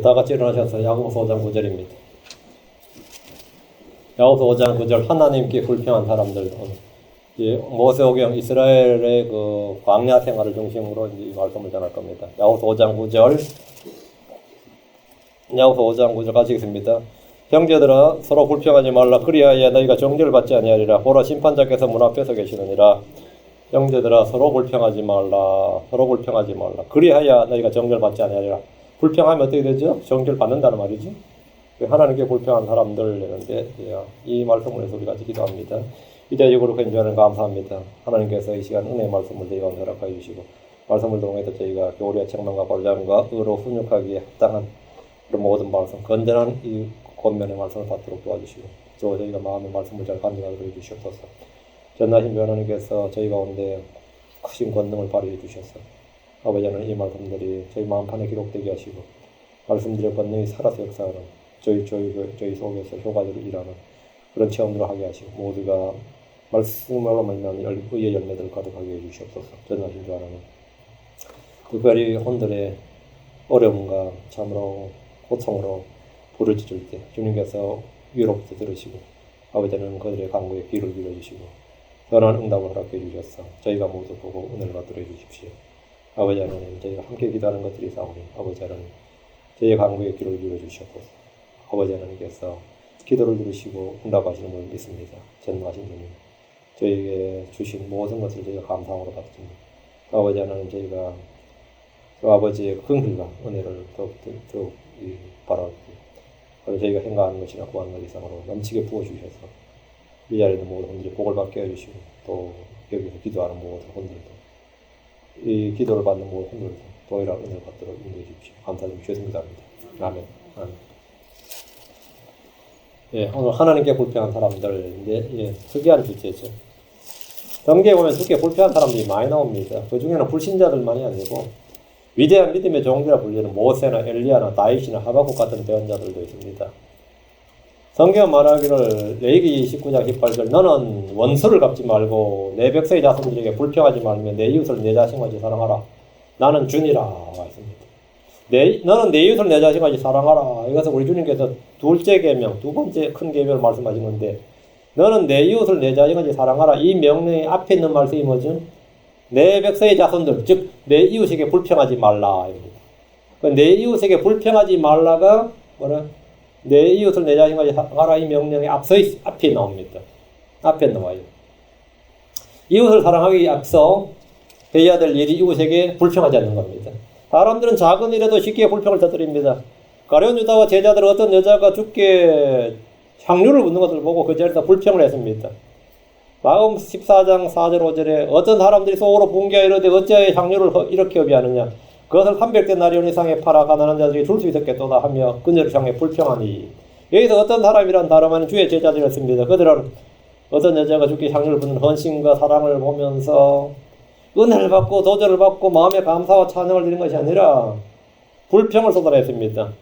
다 같이 일어나셔서 야고보서 5장 9절입니다. 야고보서 5장 9절 하나님께 불평한 사람들, 모세오경 이스라엘의 그 광야 생활을 중심으로 이제 이 말씀을 전할 겁니다. 야고보서 5장 9절, 야고보서 5장 9절 같이 읽습니다. 형제들아 서로 불평하지 말라. 그리하여 너희가 정죄를 받지 아니하리라. 보라 심판자께서 문 앞에 서 계시느니라. 형제들아 서로 불평하지 말라. 서로 불평하지 말라. 그리하여 너희가 정죄를 받지 아니하리라. 불평하면 어떻게 되죠? 정죄를 받는다는 말이지. 하나님께 불평한 사람들 되는데 이 말씀을 해서 우리가 기도합니다. 이대적으로 견주하는 감사합니다. 하나님께서 이 시간 은혜의 말씀을 저희가 허락하여 주시고 말씀을 통해서 저희가 교리와 책망과 발장과 의로 훈육하기에 합당한 그런 모든 말씀, 건전한 이 권면의 말씀을 받도록 도와주시고 저희가 마음의 말씀을 잘 간직하도록 해주시옵소서. 전하신 하나님께서 저희 가운데 크신 권능을 발휘해 주셔서 아버지 하나님 이 말씀들이 저희 마음판에 기록되게 하시고 말씀들의 권능이 살아서 역사하는 저희 속에서 효과적으로 일하는 그런 체험들을 하게 하시고 모두가 말씀으로 만나는 의의 열매들을 가득하게 해주시옵소서. 전하신 주 하나님 특별히 혼들의 어려움과 참으로 고통으로 부르짖을 때 주님께서 위로부터 들으시고 아버지는 그들의 간구에 귀를 기울여주시고 선한 응답을 허락해 주셔서 저희가 모두 보고 은혜를 받도록 해주십시오. 아버지 하나님 저희가 함께 기도하는 것들이 사오니 아버지 하나님 저희의 간구에 귀를 기울여주시옵소서. 아버지 하나님께서 기도를 들으시고 응답하시는 걸 믿습니다. 전능하신 주님 저희에게 주신 모든 것을 저희가 감사함으로 받습니다. 아버지 하나님 저희가 그 아버지의 긍휼과 은혜를 더욱 바라옵니다. 그리고 저희가 행하는 것이나 구하는 것 이상으로 넘치게 부어주셔서 이 자리에 있는 모든 분들이 복을 받게 해주시고 또 여기서 기도하는 모든 분들도 이 기도를 받는 모든 분들도 동일한 은혜를 받도록 인도해 주십시오. 감사드리며 주였습니다. 아멘. 오늘 하나님께 불평한 사람들인데 특이한 주제죠. 성경에 보면 특히 불평한 사람들이 많이 나옵니다. 그 중에는 불신자들만이 아니고 위대한 믿음의 종들이라 불리는 모세나 엘리야나 다윗이나 하박국 같은 대언자들도 있습니다. 성경 말하기를 레위기 19장 18절 너는 원수를 갚지 말고 내 백성의 자손들에게 불평하지 말며 내 이웃을 내 자신같이 사랑하라. 나는 주니라 했습니다. 너는 내 이웃을 내 자신같이 사랑하라. 이것은 우리 주님께서 둘째 계명, 두 번째 큰 계명을 말씀하신 건데 너는 내 이웃을 내 자신같이 사랑하라. 이 명령의 앞에 있는 말씀이 뭐죠? 내 백성의 자손들, 즉 내 이웃에게 불평하지 말라. 내 이웃에게 불평하지 말라가 뭐라? 내 이웃을 내 자신같이 사랑하라. 이 명령의 앞에 나옵니다. 앞에 나와요. 이웃을 사랑하기 앞서 해야 될 일이 이웃에게 불평하지 않는 겁니다. 사람들은 작은 일에도 쉽게 불평을 터뜨립니다. 가룟 유다와 제자들은 어떤 여자가 죽게 향유를 붓는 것을 보고 그 자리에서 불평을 했습니다. 마음 14장 4절 5절에 어떤 사람들이 속으로 분개하여 이르되 어찌하여 향유를 이렇게 허비하느냐 그것을 300데나리온 이상에 팔아 가난한 자들에게 줄 수 있었겠도다 하며 그녀를 향해 불평하니 여기서 어떤 사람이란 다름 아닌 주의 제자들이었습니다. 그들은 어떤 여자가 죽게 향유를 붓는 헌신과 사랑을 보면서 은혜를 받고 도전을 받고 마음의 감사와 찬양을 드리는 것이 아니라 불평을 쏟아냈습니다.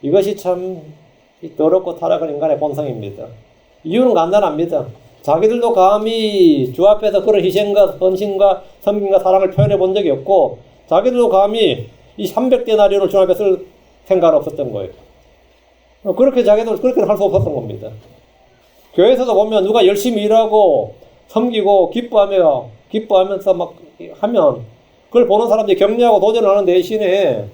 이것이 참 더럽고 타락한 인간의 본성입니다. 이유는 간단합니다. 자기들도 감히 주 앞에서 그런 희생과 헌신과 섬김과 사랑을 표현해 본 적이 없고 자기들도 감히 이 300데나리온을 주 앞에 쓸 생각은 없었던 거예요. 그렇게 자기들 그렇게는 할 수 없었던 겁니다. 교회에서도 보면 누가 열심히 일하고 섬기고 기뻐하면서 막 하면 그걸 보는 사람들이 격려하고 도전을 하는 대신에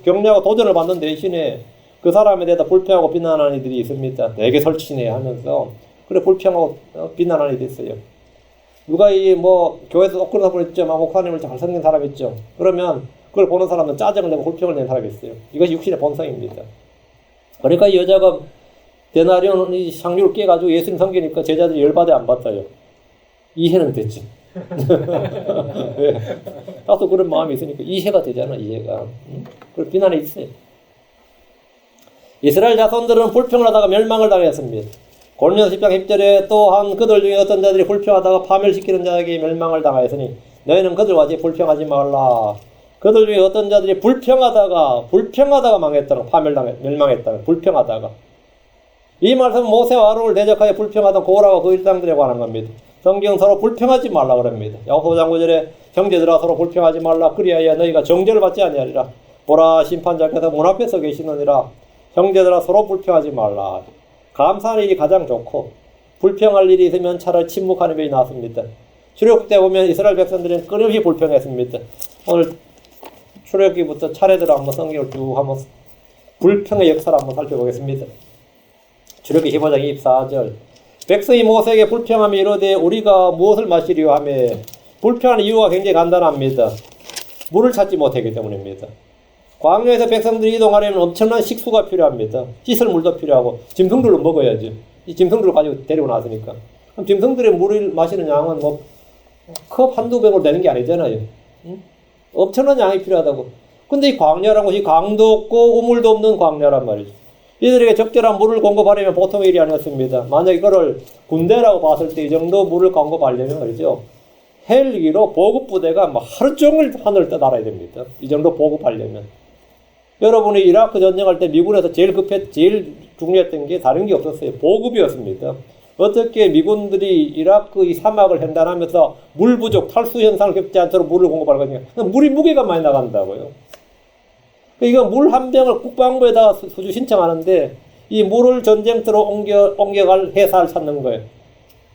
격려하고 도전을 받는 대신에 그 사람에 대해서 불평하고 비난하는 이들이 있습니다. 내게 설치네 하면서 그래 불평하고 비난하는 이들이 있어요. 누가 교회에서 그런 사람 있죠. 목사님을 잘 섬긴 사람 있죠. 그러면 그걸 보는 사람은 짜증을 내고 불평을 내는 사람이 있어요. 이것이 육신의 본성입니다. 그러니까 이 여자가 데나리온 이 향유를 깨가지고 예수님 섬기니까 제자들이 열받아 안 받아요. 이해는 됐지. 나도 그런 마음이 있으니까 이해가 되잖아. 이해가. 그걸 비난이 있어요. 이스라엘 자손들은 불평을 하다가 멸망을 당했습니다. 고린도서 10장 10절에 또한 그들 중에 어떤 자들이 불평하다가 파멸시키는 자에게 멸망을 당하였으니 너희는 그들과 같이 불평하지 말라. 그들 중에 어떤 자들이 불평하다가 망했다는 멸망했다는 불평하다가 이 말씀은 모세와 아론을 대적하여 불평하던 고라와 그 일당들에 관한 겁니다. 성경 서로 불평하지 말라 그럽니다. 야고보 5장 9절에 형제들아 서로 불평하지 말라. 그리하여 너희가 정죄를 받지 아니하리라. 보라 심판자께서 문 앞에 서 계시느니라. 형제들아 서로 불평하지 말라. 감사하는 일이 가장 좋고 불평할 일이 있으면 차라리 침묵하는 것이 낫습니다. 출애굽 때 보면 이스라엘 백성들은 끊임없이 불평했습니다. 오늘 출애굽기부터 차례대로 한번 성경을 쭉 한번 불평의 역사를 한번 살펴보겠습니다. 출애굽기 15장 24절. 백성이 모세에게 불평하며 이르되 우리가 무엇을 마시리요 하며 불평하는 이유가 굉장히 간단합니다. 물을 찾지 못하기 때문입니다. 광야에서 백성들이 이동하려면 엄청난 식수가 필요합니다. 씻을 물도 필요하고 짐승들로 먹어야죠. 이 짐승들을 가지고 데리고 나왔으니까. 그럼 짐승들의 물을 마시는 양은 뭐 컵 한두 병으로 되는 게 아니잖아요. 응? 엄청난 양이 필요하다고. 근데 이 광야라는 것이 강도 없고 우물도 없는 광야란 말이죠. 이들에게 적절한 물을 공급하려면 보통의 일이 아니었습니다. 만약 이거를 군대라고 봤을 때 이 정도 물을 공급하려면 말이죠. 헬기로 보급부대가 막 하루 종일 하늘을 떠날아야 됩니다. 이 정도 보급하려면. 여러분이 이라크 전쟁할 때 미군에서 제일 중요했던 게 다른 게 없었어요. 보급이었습니다. 어떻게 미군들이 이라크 이 사막을 횡단하면서 물 부족, 탈수 현상을 겪지 않도록 물을 공급할 거냐. 물이 무게가 많이 나간다고요. 이거 물 한 병을 국방부에다가 수주 신청하는데 이 물을 전쟁터로 옮겨갈 회사를 찾는 거예요.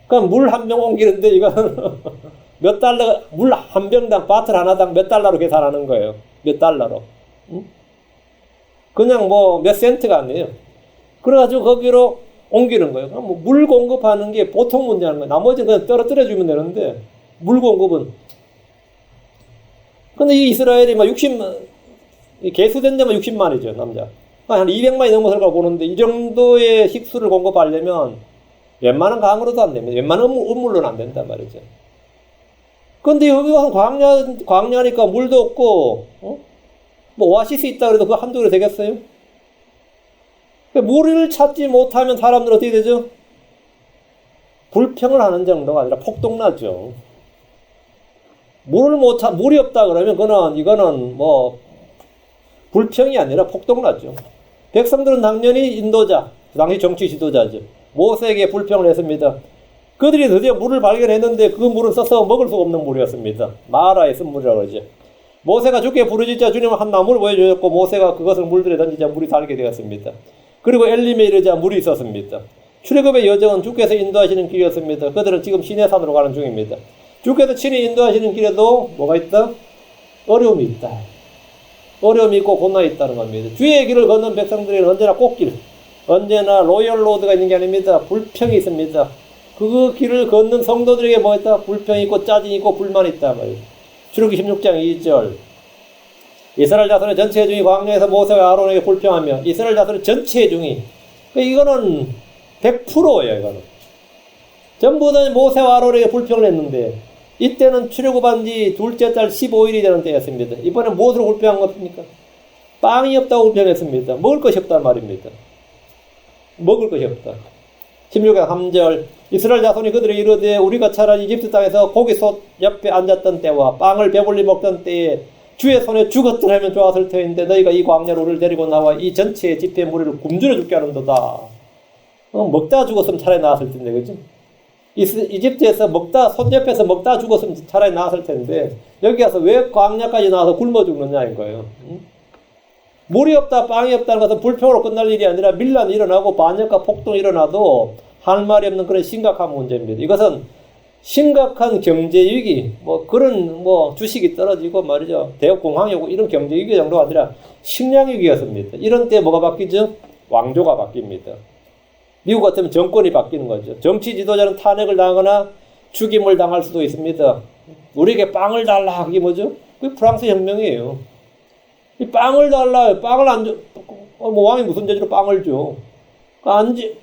그러니까 물 한 병 옮기는데 이거는 몇 달러, 물 한 병당, 바틀 하나당 몇 달러로 계산하는 거예요. 몇 달러로. 응? 그냥 뭐 몇 센트가 아니에요. 그래가지고 거기로 옮기는 거예요. 그럼 물 공급하는 게 보통 문제라는 거예요. 나머지는 그냥 떨어뜨려 주면 되는데 물 공급은. 근데 이 이스라엘이 막 개수된 데만 60만이죠, 남자. 한 200만이 넘어설 걸 보는데 이 정도의 식수를 공급하려면 웬만한 강으로도 안 됩니다. 웬만한 우물로는 안 된단 말이죠. 근데 여기 와서 광야니까 물도 없고, 뭐 오아시스 있다 그래도 그거 한두 그릇 되겠어요? 물을 찾지 못하면 사람들은 어떻게 되죠? 불평을 하는 정도가 아니라 폭동나죠. 물이 없다 그러면 이거는 뭐 불평이 아니라 폭동나죠. 백성들은 당연히 인도자, 당시 정치 지도자죠. 모세에게 불평을 했습니다. 그들이 드디어 물을 발견했는데 그 물은 써서 먹을 수 없는 물이었습니다. 마라의 쓴물이라고 그러죠. 모세가 주께 부르짖자 주님은 한 나무를 보여주셨고 모세가 그것을 물들에 던지자 물이 살게 되었습니다. 그리고 엘림에 이르자 물이 있었습니다. 출애굽의 여정은 주께서 인도하시는 길이었습니다. 그들은 지금 시내산으로 가는 중입니다. 주께서 친히 인도하시는 길에도 뭐가 있다? 어려움이 있다. 어려움이 있고 고난이 있다는 겁니다. 주의 길을 걷는 백성들에게는 언제나 꽃길, 언제나 로열 로드가 있는 게 아닙니다. 불평이 있습니다. 그 길을 걷는 성도들에게 뭐 있다? 불평이 있고 짜증이 있고 불만이 있다 말이에요. 출애굽기 16장 2절. 이스라엘 자손의 전체 중이 광야에서 모세와 아론에게 불평하며 이스라엘 자손의 전체 중이 이거는 100%예요. 이거는 전부 다 모세와 아론에게 불평을 했는데 이때는 출애굽한 지 둘째 달 15일이 되는 때였습니다. 이번에 무엇으로 불평한 것입니까? 빵이 없다고 불평했습니다. 먹을 것이 없단 말입니다. 먹을 것이 없다. 16장 3절. 이스라엘 자손이 그들에게 이르되 우리가 차라리 이집트 땅에서 고기솥 옆에 앉았던 때와 빵을 배불리 먹던 때에 주의 손에 죽었더라면 좋았을 터인데 너희가 이 광야로 우리를 데리고 나와 이 전체의 집회의 무리를 굶주려 죽게 하는도다. 먹다 죽었으면 차라리 나았을 텐데, 그죠? 이집트에서 손 옆에서 먹다 죽었으면 차라리 나았을 텐데 여기 가서 왜 광야까지 나와서 굶어 죽느냐인 거예요. 물이 없다, 빵이 없다는 것은 불평으로 끝날 일이 아니라 밀란이 일어나고 반역과 폭동이 일어나도 할 말이 없는 그런 심각한 문제입니다. 이것은 심각한 경제위기, 그런 주식이 떨어지고 말이죠. 대역공황이 오고 이런 경제위기 정도가 아니라 식량위기였습니다. 이런 때 뭐가 바뀌죠? 왕조가 바뀝니다. 미국 같으면 정권이 바뀌는 거죠. 정치 지도자는 탄핵을 당하거나 죽임을 당할 수도 있습니다. 우리에게 빵을 달라. 그게 뭐죠? 그게 프랑스 혁명이에요. 이 빵을 달라. 빵을 안 줘. 왕이 무슨 죄로 빵을 줘?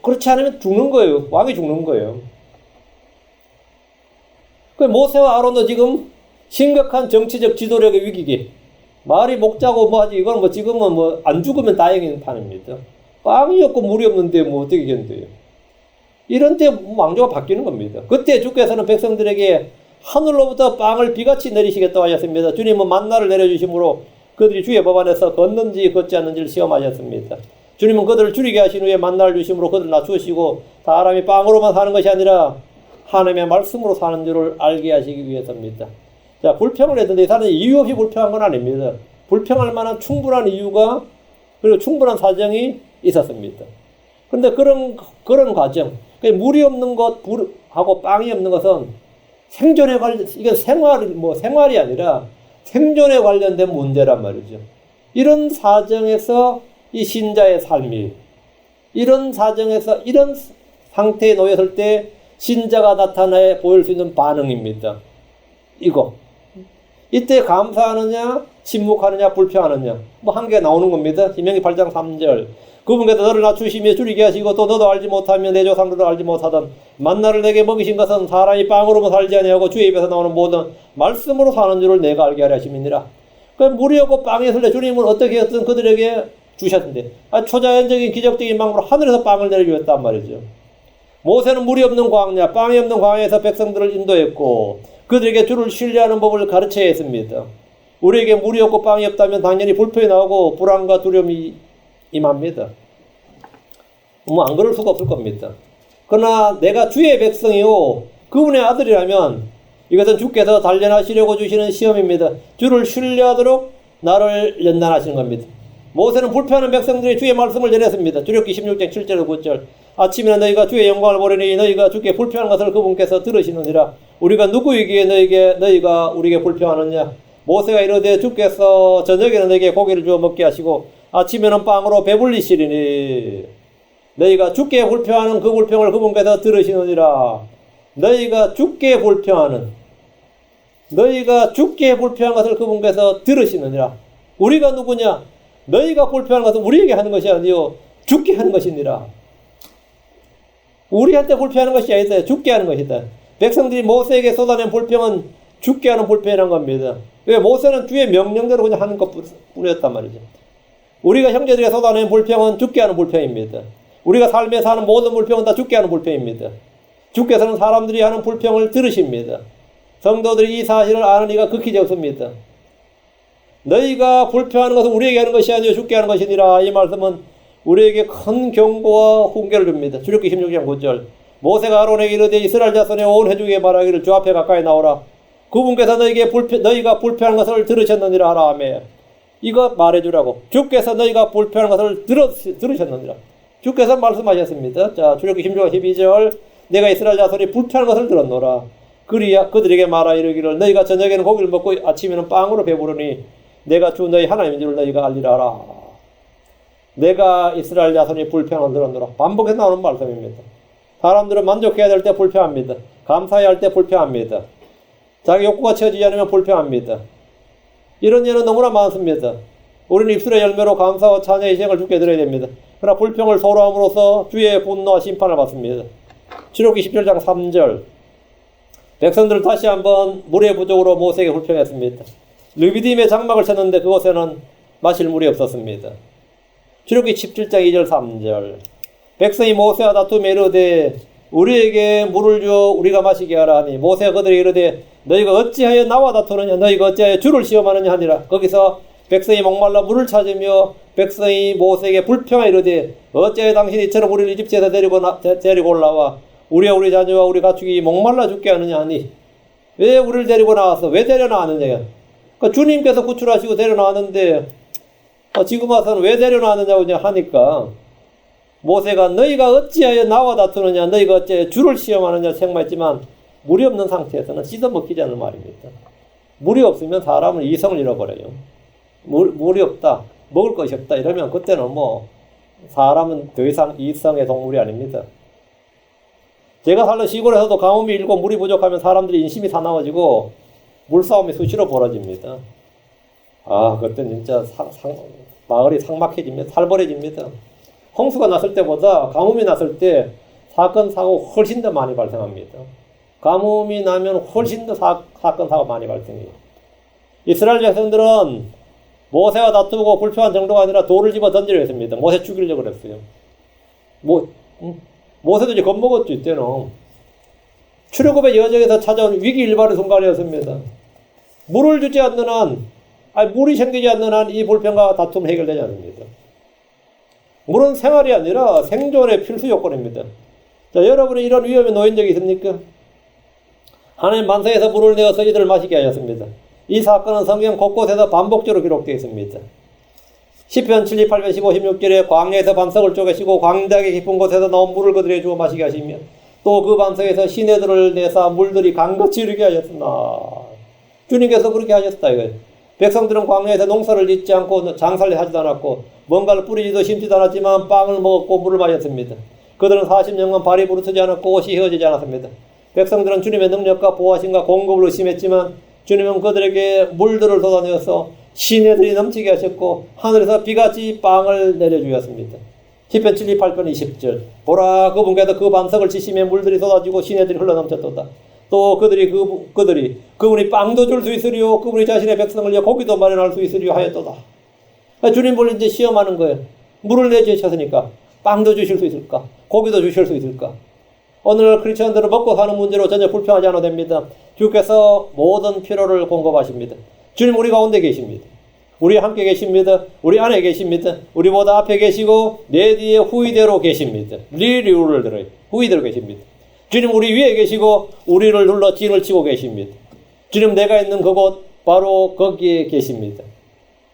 그렇지 않으면 죽는 거예요. 왕이 죽는 거예요. 모세와 아론도 지금 심각한 정치적 지도력의 위기기. 말이 먹자고 하지. 이건 지금은 안 죽으면 다행인 판입니다. 빵이 없고 물이 없는데 어떻게 견뎌요? 이런 때 왕조가 바뀌는 겁니다. 그때 주께서는 백성들에게 하늘로부터 빵을 비같이 내리시겠다고 하셨습니다. 주님은 만나를 내려주심으로 그들이 주의 법 안에서 걷는지 걷지 않는지를 시험하셨습니다. 주님은 그들을 줄이게 하신 후에 만나를 주심으로 그들을 낮추시고 사람이 빵으로만 사는 것이 아니라 하나님의 말씀으로 사는 줄을 알게 하시기 위해서입니다. 자, 불평을 했는데 이 사람이 이유 없이 불평한 건 아닙니다. 불평할 만한 충분한 이유가 그리고 충분한 사정이 있었습니다. 그런데 그런 과정, 물이 없는 것하고 빵이 없는 것은 생존에 관련, 이건 생활이 아니라 생존에 관련된 문제란 말이죠. 이런 사정에서 이 신자의 삶이, 이런 사정에서 이런 상태에 놓였을 때 신자가 나타내 보일 수 있는 반응입니다. 이때 감사하느냐, 침묵하느냐, 불평하느냐, 한 개 나오는 겁니다. 신명기 8장 3절. 그분께서 너를 낮추시며 줄이게 하시고 또 너도 알지 못하며 내 조상들도 알지 못하던 만나를 내게 먹이신 것은 사람이 빵으로만 살지 아니하고 주의 입에서 나오는 모든 말씀으로 사는 줄을 내가 알게 하려 하심이니라. 물이 없고 빵이 있을 때 주님은 어떻게 했든 그들에게 주셨는데 초자연적인 기적적인 방법으로 하늘에서 빵을 내려주었단 말이죠. 모세는 물이 없는 광야, 빵이 없는 광야에서 백성들을 인도했고 그들에게 주를 신뢰하는 법을 가르쳐야 했습니다. 우리에게 물이 없고 빵이 없다면 당연히 불평이 나오고 불안과 두려움이 임합니다. 안 그럴 수가 없을 겁니다. 그러나 내가 주의 백성이요 그분의 아들이라면 이것은 주께서 단련하시려고 주시는 시험입니다. 주를 신뢰하도록 나를 연단하시는 겁니다. 모세는 불평하는 백성들이 주의 말씀을 전했습니다. 출애굽기 16장 7절 9절. 아침이나 너희가 주의 영광을 보려니 너희가 주께 불평하는 것을 그분께서 들으시느니라. 우리가 누구이기에 너희가 우리에게 불평하느냐. 모세가 이르되 주께서 저녁에는 너희에게 고기를 주어 먹게 하시고 아침에는 빵으로 배불리시리니 너희가 주께 불평하는 그 불평을 그분께서 들으시느니라. 너희가 주께 불평한 것을 그분께서 들으시느니라. 우리가 누구냐? 너희가 불평하는 것은 우리에게 하는 것이 아니요 주께 하는 것이니라. 우리한테 불평하는 것이 아니다. 주께 하는 것이다. 백성들이 모세에게 쏟아낸 불평은 주께 하는 불평이란 겁니다. 왜? 모세는 주의 명령대로 그냥 하는 것뿐이었단 말이죠. 우리가 형제들에게 쏟아낸 불평은 주께 하는 불평입니다. 우리가 삶에서 하는 모든 불평은 다 주께 하는 불평입니다. 주께서는 사람들이 하는 불평을 들으십니다. 성도들이 이 사실을 아는 이가 극히 적습니다. 너희가 불평하는 것은 우리에게 하는 것이 아니요 주께 하는 것이니라. 이 말씀은 우리에게 큰 경고와 훈계를 줍니다. 출애굽기 16장 9절. 모세가 아론에게 이르되 이스라엘 자손의 온 회중에게 말하기를 주 앞에 가까이 나오라. 그분께서 너희가 불평하는 것을 들으셨느니라 하라 하며 이거 말해주라고. 주께서 너희가 불평하는 것을 들으셨느니라. 주께서 말씀하셨습니다. 자, 출애굽기 16장 12절. 내가 이스라엘 자손이 불평하는 것을 들었노라. 그들에게 말하 이르기를 너희가 저녁에는 고기를 먹고 아침에는 빵으로 배부르니 내가 주 너희 하나님인 줄 너희가 알리라 하라. 내가 이스라엘 자손이 불평을 들었노라. 반복해서 나오는 말씀입니다. 사람들은 만족해야 될 때 불평합니다. 감사해야 할 때 불평합니다. 자기 욕구가 채워지지 않으면 불평합니다. 이런 예는 너무나 많습니다. 우리는 입술의 열매로 감사와 찬양의 희생을 주께 드려야 됩니다. 그러나 불평을 서로 함으로써 주의 분노와 심판을 받습니다. 출애굽기 17장 3절. 백성들은 다시 한번 물의 부족으로 모세에게 불평했습니다. 르비딤의 장막을 쳤는데 그곳에는 마실 물이 없었습니다. 출애굽기 17장 2절 3절. 백성이 모세와 다투며 이르되 우리에게 물을 주어 우리가 마시게 하라 하니 모세가 그들에게 이르되 너희가 어찌하여 나와 다투느냐 너희가 어찌하여 주를 시험하느냐 하니라. 거기서 백성이 목말라 물을 찾으며 백성이 모세에게 불평하여 이르되 어찌하여 당신이 이처럼 우리를 이집트에서 데리고 올라와 우리와 우리 자녀와 우리 가축이 목말라 죽게 하느냐 하니 왜 우리를 데리고 나왔어? 왜 데려나왔느냐? 그러니까 주님께서 구출하시고 데려나왔는데 지금 와서는 왜 데려나왔느냐고 하니까 모세가 너희가 어찌하여 나와 다투느냐 너희가 어찌하여 주를 시험하느냐 책망했지만 물이 없는 상태에서는 씻어먹히지 않는 말입니다. 물이 없으면 사람은 이성을 잃어버려요. 물이 없다, 먹을 것이 없다 이러면 그때는 사람은 더 이상 이성의 동물이 아닙니다. 제가 살던 시골에서도 가뭄이 일고 물이 부족하면 사람들이 인심이 사나워지고 물싸움이 수시로 벌어집니다. 그때는 진짜 마을이 삭막해집니다. 살벌해집니다. 홍수가 났을 때보다 가뭄이 났을 때 사건, 사고 훨씬 더 많이 발생합니다. 가뭄이 나면 훨씬 더 사건, 사고 많이 발생해요. 이스라엘 백성들은 모세와 다투고 불평한 정도가 아니라 돌을 집어 던지려 했습니다. 모세 죽이려고 그랬어요. 모세도 이제 겁먹었죠, 이때는. 출애굽의 여정에서 찾아온 위기일발의 순간이었습니다. 물을 주지 않는 한, 물이 생기지 않는 한 이 불평과 다툼은 해결되지 않습니다. 물은 생활이 아니라 생존의 필수 요건입니다. 자, 여러분이 이런 위험에 놓인 적이 있습니까? 하나님 만세에서 물을 내어서 이들을 마시게 하셨습니다. 이 사건은 성경 곳곳에서 반복적으로 기록되어 있습니다. 시편 78편 15, 16절에 광야에서 반석을 쪼개시고 광대하게 깊은 곳에서 나온 물을 그들에게 주어 마시게 하시며 또 그 반석에서 시내들을 내사 물들이 강같이 흐르게 하셨으나 주님께서 그렇게 하셨다 이거예요. 백성들은 광야에서 농사를 짓지 않고 장사를 하지도 않았고 뭔가를 뿌리지도 심지도 않았지만 빵을 먹었고 물을 마셨습니다. 그들은 40년간 발이 부르트지 않았고 옷이 휘어지지 않았습니다. 백성들은 주님의 능력과 보호하심과 공급을 의심했지만 주님은 그들에게 물들을 쏟아내어서 시내들이 넘치게 하셨고 하늘에서 비같이 빵을 내려주셨습니다. 시편 78편 20절 보라 그분께서 그 반석을 치시며 물들이 쏟아지고 시내들이 흘러넘쳤도다. 또 그분이 빵도 줄 수 있으리요 그분이 자신의 백성을 위해 고기도 마련할 수 있으리요 하였도다. 주님 볼 이제 시험하는 거예요. 물을 내주셨으니까 빵도 주실 수 있을까? 고기도 주실 수 있을까? 오늘 크리스천들은 먹고 사는 문제로 전혀 불평하지 않아도 됩니다. 주께서 모든 필요를 공급하십니다. 주님 우리 가운데 계십니다. 우리 함께 계십니다. 우리 안에 계십니다. 우리보다 앞에 계시고 내 뒤에 후위대로 계십니다. 리류를 들어요. 후위대로 계십니다. 주님 우리 위에 계시고 우리를 눌러 진을 치고 계십니다. 주님 내가 있는 그곳 바로 거기에 계십니다.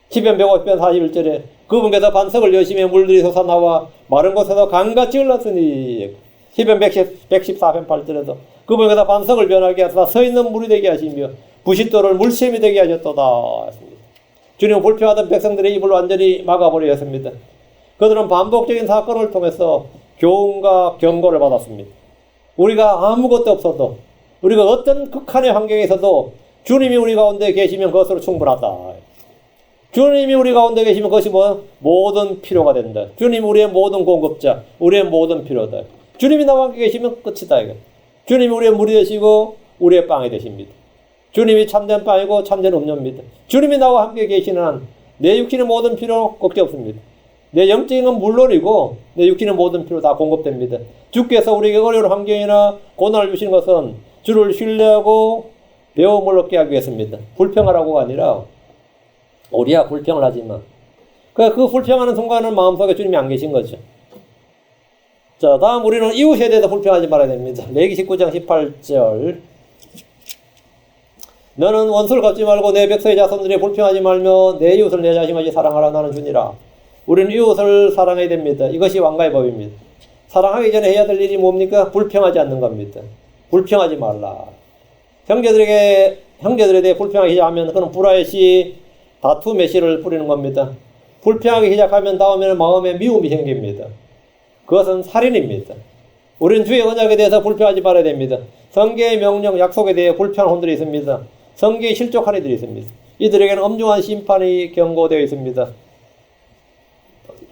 시편 150편 41절에 그분께서 반석을 여시며 물들이 솟아나와 마른 곳에서 강같이 흘렀으니 시편 114편 8절에도 그분께서 반석을 변하게 하사 서 있는 물이 되게 하시며 부싯돌을 물샘이 되게 하셨도다 했습니다. 주님은 불평하던 백성들의 입을 완전히 막아버리셨습니다. 그들은 반복적인 사건을 통해서 교훈과 경고를 받았습니다. 우리가 아무것도 없어도 우리가 어떤 극한의 환경에서도 주님이 우리 가운데 계시면 그것으로 충분하다. 주님이 우리 가운데 계시면 그것이 모든 필요가 된다. 주님이 우리의 모든 공급자, 우리의 모든 필요다. 주님이 나와 함께 계시면 끝이다. 이거. 주님이 우리의 물이 되시고 우리의 빵이 되십니다. 주님이 참된 빵이고 참된 음료입니다. 주님이 나와 함께 계시는 한 내 육신의 모든 필요 걱정 없습니다. 내 영적인 건 물론이고 내 육신의 모든 필요 다 공급됩니다. 주께서 우리에게 어려운 환경이나 고난을 주시는 것은 주를 신뢰하고 배움을 얻게 하기 위해서입니다. 불평하라고가 아니라 우리야 불평을 하지만 그 불평하는 순간은 마음속에 주님이 안 계신 거죠. 자, 다음 우리는 이웃에 대해서 불평하지 말아야 됩니다. 레위기 19장 18절 너는 원수를 갚지 말고 내 백성의 자손들이 불평하지 말며 내 이웃을 내 자신같이 사랑하라 나는 주니라. 우리는 이웃을 사랑해야 됩니다. 이것이 왕가의 법입니다. 사랑하기 전에 해야 될 일이 뭡니까? 불평하지 않는 겁니다. 불평하지 말라. 형제들에 대해 불평하기 시작하면 그는 불화의 씨, 다툼의 씨를 뿌리는 겁니다. 불평하기 시작하면 다음에는 마음에 미움이 생깁니다. 그것은 살인입니다. 우리는 주의 언약에 대해서 불평하지 말아야 됩니다. 성계의 명령, 약속에 대해 불평한 혼들이 있습니다. 성계에 실족한 이들이 있습니다. 이들에게는 엄중한 심판이 경고되어 있습니다.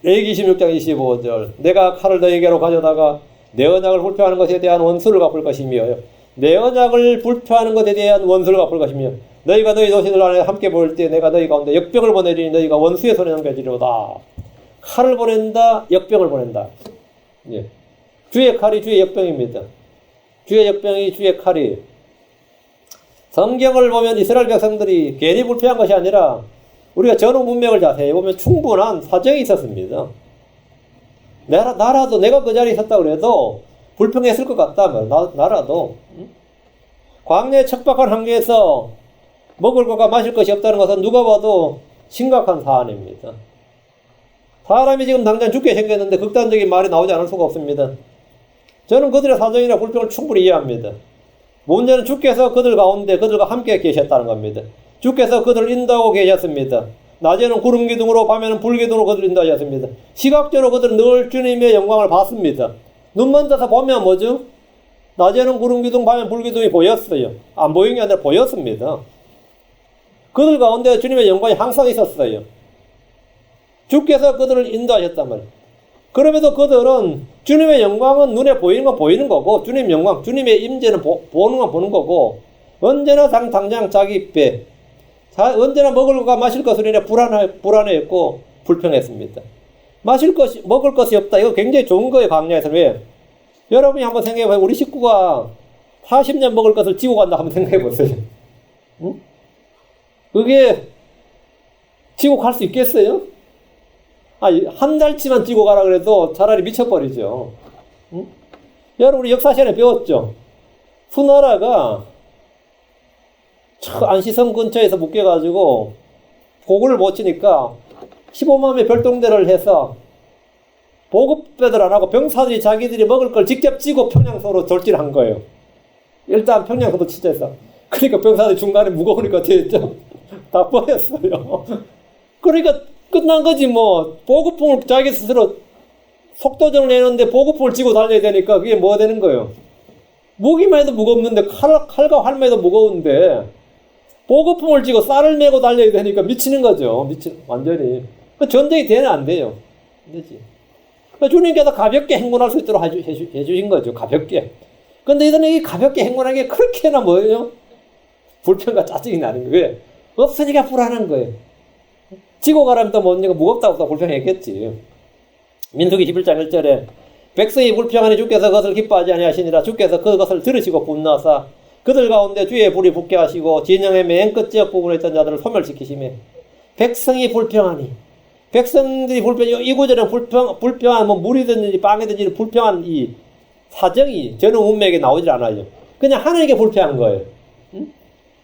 레위기 26장 25절 내가 칼을 너희에게로 가져다가 내 언약을 불평하는 것에 대한 원수를 갚을 것이며 내 언약을 불평하는 것에 대한 원수를 갚을 것이며 너희가 너희 도시들 안에 함께 모일 때 내가 너희 가운데 역병을 보내리니 너희가 원수의 손에 넘겨지리로다. 칼을 보낸다, 역병을 보낸다. 예. 주의 칼이 주의 역병입니다. 주의 역병이 주의 칼이. 성경을 보면 이스라엘 백성들이 괜히 불평한 것이 아니라 우리가 전후 문맥을 자세히 보면 충분한 사정이 있었습니다. 나라도 내가 그 자리에 있었다 그래도 불평했을 것 같다. 나라도. 광야의 척박한 환경에서 먹을 것과 마실 것이 없다는 것은 누가 봐도 심각한 사안입니다. 사람이 지금 당장 죽게 생겼는데 극단적인 말이 나오지 않을 수가 없습니다. 저는 그들의 사정이나 불평을 충분히 이해합니다. 문제는 주께서 그들 가운데 그들과 함께 계셨다는 겁니다. 주께서 그들을 인도하고 계셨습니다. 낮에는 구름 기둥으로 밤에는 불 기둥으로 그들을 인도하셨습니다. 시각적으로 그들은 늘 주님의 영광을 봤습니다. 눈만 떠서 보면 뭐죠? 낮에는 구름 기둥, 밤에는 불 기둥이 보였어요. 안 보인 게 아니라 보였습니다. 그들 가운데 주님의 영광이 항상 있었어요. 주께서 그들을 인도하셨단 말이에요. 그럼에도 그들은 주님의 영광은 눈에 보이는 건 보이는 거고 주님의 영광, 주님의 임재는 보는 건 보는 거고 언제나 당장 자기 배, 언제나 먹을 것과 마실 것으로 인해 불안해했고 불평했습니다. 먹을 것이 없다. 이거 굉장히 좋은 거예요, 광야에서. 왜? 여러분이 한번 생각해봐요. 우리 식구가 40년 먹을 것을 지고 간다 한번 생각해보세요. 응? 그게 지고 갈 수 있겠어요? 한 달치만 지고 가라 그래도 차라리 미쳐버리죠. 응? 여러분, 우리 역사 시간에 배웠죠? 수나라가 저 안시성 근처에서 묶여가지고 보고를 못 치니까 15만의 별동대를 해서 보급배들 안 하고 병사들이 자기들이 먹을 걸 직접 찌고 평양소로 돌진한 거예요. 일단 평양소도 치자해서. 그러니까 병사들이 중간에 무거우니까 뒤에 다 버렸어요. 그러니까 끝난 거지 뭐. 보급품을 자기 스스로 속도전을 내는데 보급품을 찌고 달려야 되니까 그게 뭐 되는 거예요. 무기만 해도 무겁는데 칼과 활만 해도 무거운데 보급품을 찌고 쌀을 메고 달려야 되니까 미치는 거죠. 완전히. 전쟁이 되나 안 돼요. 안 되지. 주님께서 가볍게 행군할 수 있도록 해주신 거죠. 가볍게. 근데 이들은 이 가볍게 행군하는 게 그렇게나 뭐예요? 불평과 짜증이 나는 거예요. 왜? 없으니까 불안한 거예요. 지고 가라면 또 뭔가 무겁다고 또 불평했겠지. 민수기 11장 1절에 백성이 불평하니 주께서 그것을 기뻐하지 아니하시니라. 주께서 그것을 들으시고 분노하사 그들 가운데 주의 불이 붙게 하시고 진영의 맨 끝지역 부분에 있던 자들을 소멸시키시며 백성이 불평하니 백성들이 이 구절은 불평한 뭐 물이든지 빵이든지 불평한 이 사정이 저는 운명에 나오질 않아요. 그냥 하나님께 불평한 거예요. 응?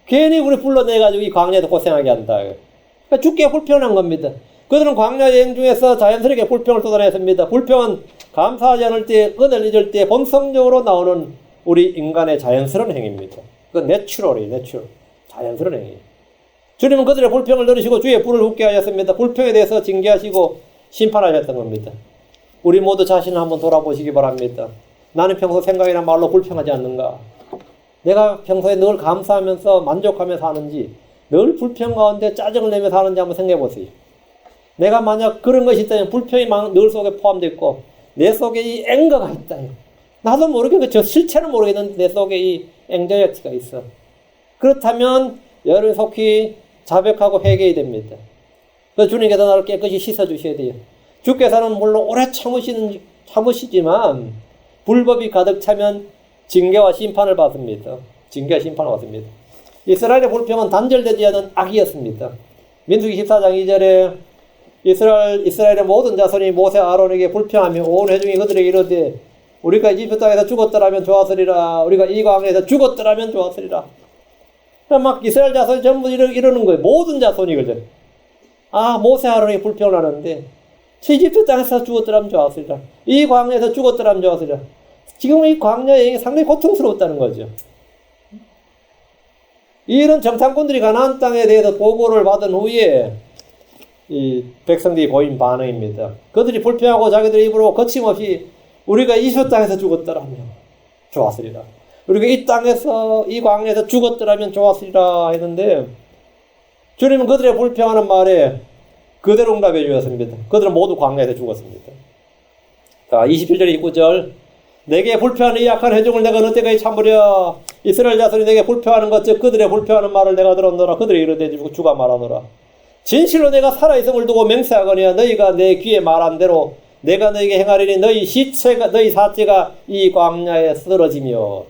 괜히 우리 불러내가지고 이 광야에서 고생하게 한다. 그러니까 주께 불평한 겁니다. 그들은 광야 여행 중에서 자연스럽게 불평을 쏟아냈습니다. 불평은 감사하지 않을 때, 은혜를 잊을 때 본성적으로 나오는 우리 인간의 자연스러운 행위입니다. 그건 내추럴이에요. 자연스러운 행위. 주님은 그들의 불평을 들으시고 주의 불을 웃게 하셨습니다. 불평에 대해서 징계하시고 심판하셨던 겁니다. 우리 모두 자신을 한번 돌아보시기 바랍니다. 나는 평소 생각이나 말로 불평하지 않는가? 내가 평소에 늘 감사하면서 만족하며 사는지, 늘 불평 가운데 짜증을 내며 사는지 한번 생각해 보세요. 내가 만약 그런 것이 있다면 불평이 늘 속에 포함되어 있고 내 속에 이 앵거가 있다. 나도 모르게 저 실체는 모르겠는데 내 속에 이 앵저리티가 있어. 그렇다면 여러분 속히 자백하고 회개해야 됩니다. 그래서 주님께서 나를 깨끗이 씻어주셔야 돼요. 주께서는 물론 오래 참으시지만 불법이 가득 차면 징계와 심판을 받습니다. 징계와 심판을 받습니다. 이스라엘의 불평은 단절되지 않은 악이었습니다. 민수기 14장 2절에 이스라엘의 모든 자손이 모세 아론에게 불평하며 온 회중이 그들에게 이르되 우리가 이집트 땅에서 죽었더라면 좋았으리라. 우리가 이 광야에서 죽었더라면 좋았으리라. 막 이스라엘 자손이 전부 이러는 거예요. 모든 자손이거든. 모세 아론에게 불평을 하는데 이집트 땅에서 죽었더라면 좋았으리라. 이 광야에서 죽었더라면 좋았으리라. 지금 이 광야 여행이 상당히 고통스러웠다는 거죠. 이런 정탐꾼들이 가나안 땅에 대해서 보고를 받은 후에 이 백성들이 보인 반응입니다. 그들이 불평하고 자기들의 입으로 거침없이 우리가 이집트 땅에서 죽었더라면 좋았으리라. 우리가 이 땅에서 이 광야에서 죽었더라면 좋았으리라 했는데 주님은 그들의 불평하는 말에 그대로 응답해 주셨습니다. 그들은 모두 광야에서 죽었습니다. 자, 21절 29절 내게 불평하는 이 약한 회중을 내가 너때까지 참으랴. 이스라엘 자손이 내게 불평하는 것 즉 그들의 불평하는 말을 내가 들었노라. 그들이 이르되 주가 말하노라. 진실로 내가 살아있음을 두고 맹세하거니와 너희가 내 귀에 말한 대로 내가 너희에게 행하리니 너희 사체가 이 광야에 쓰러지며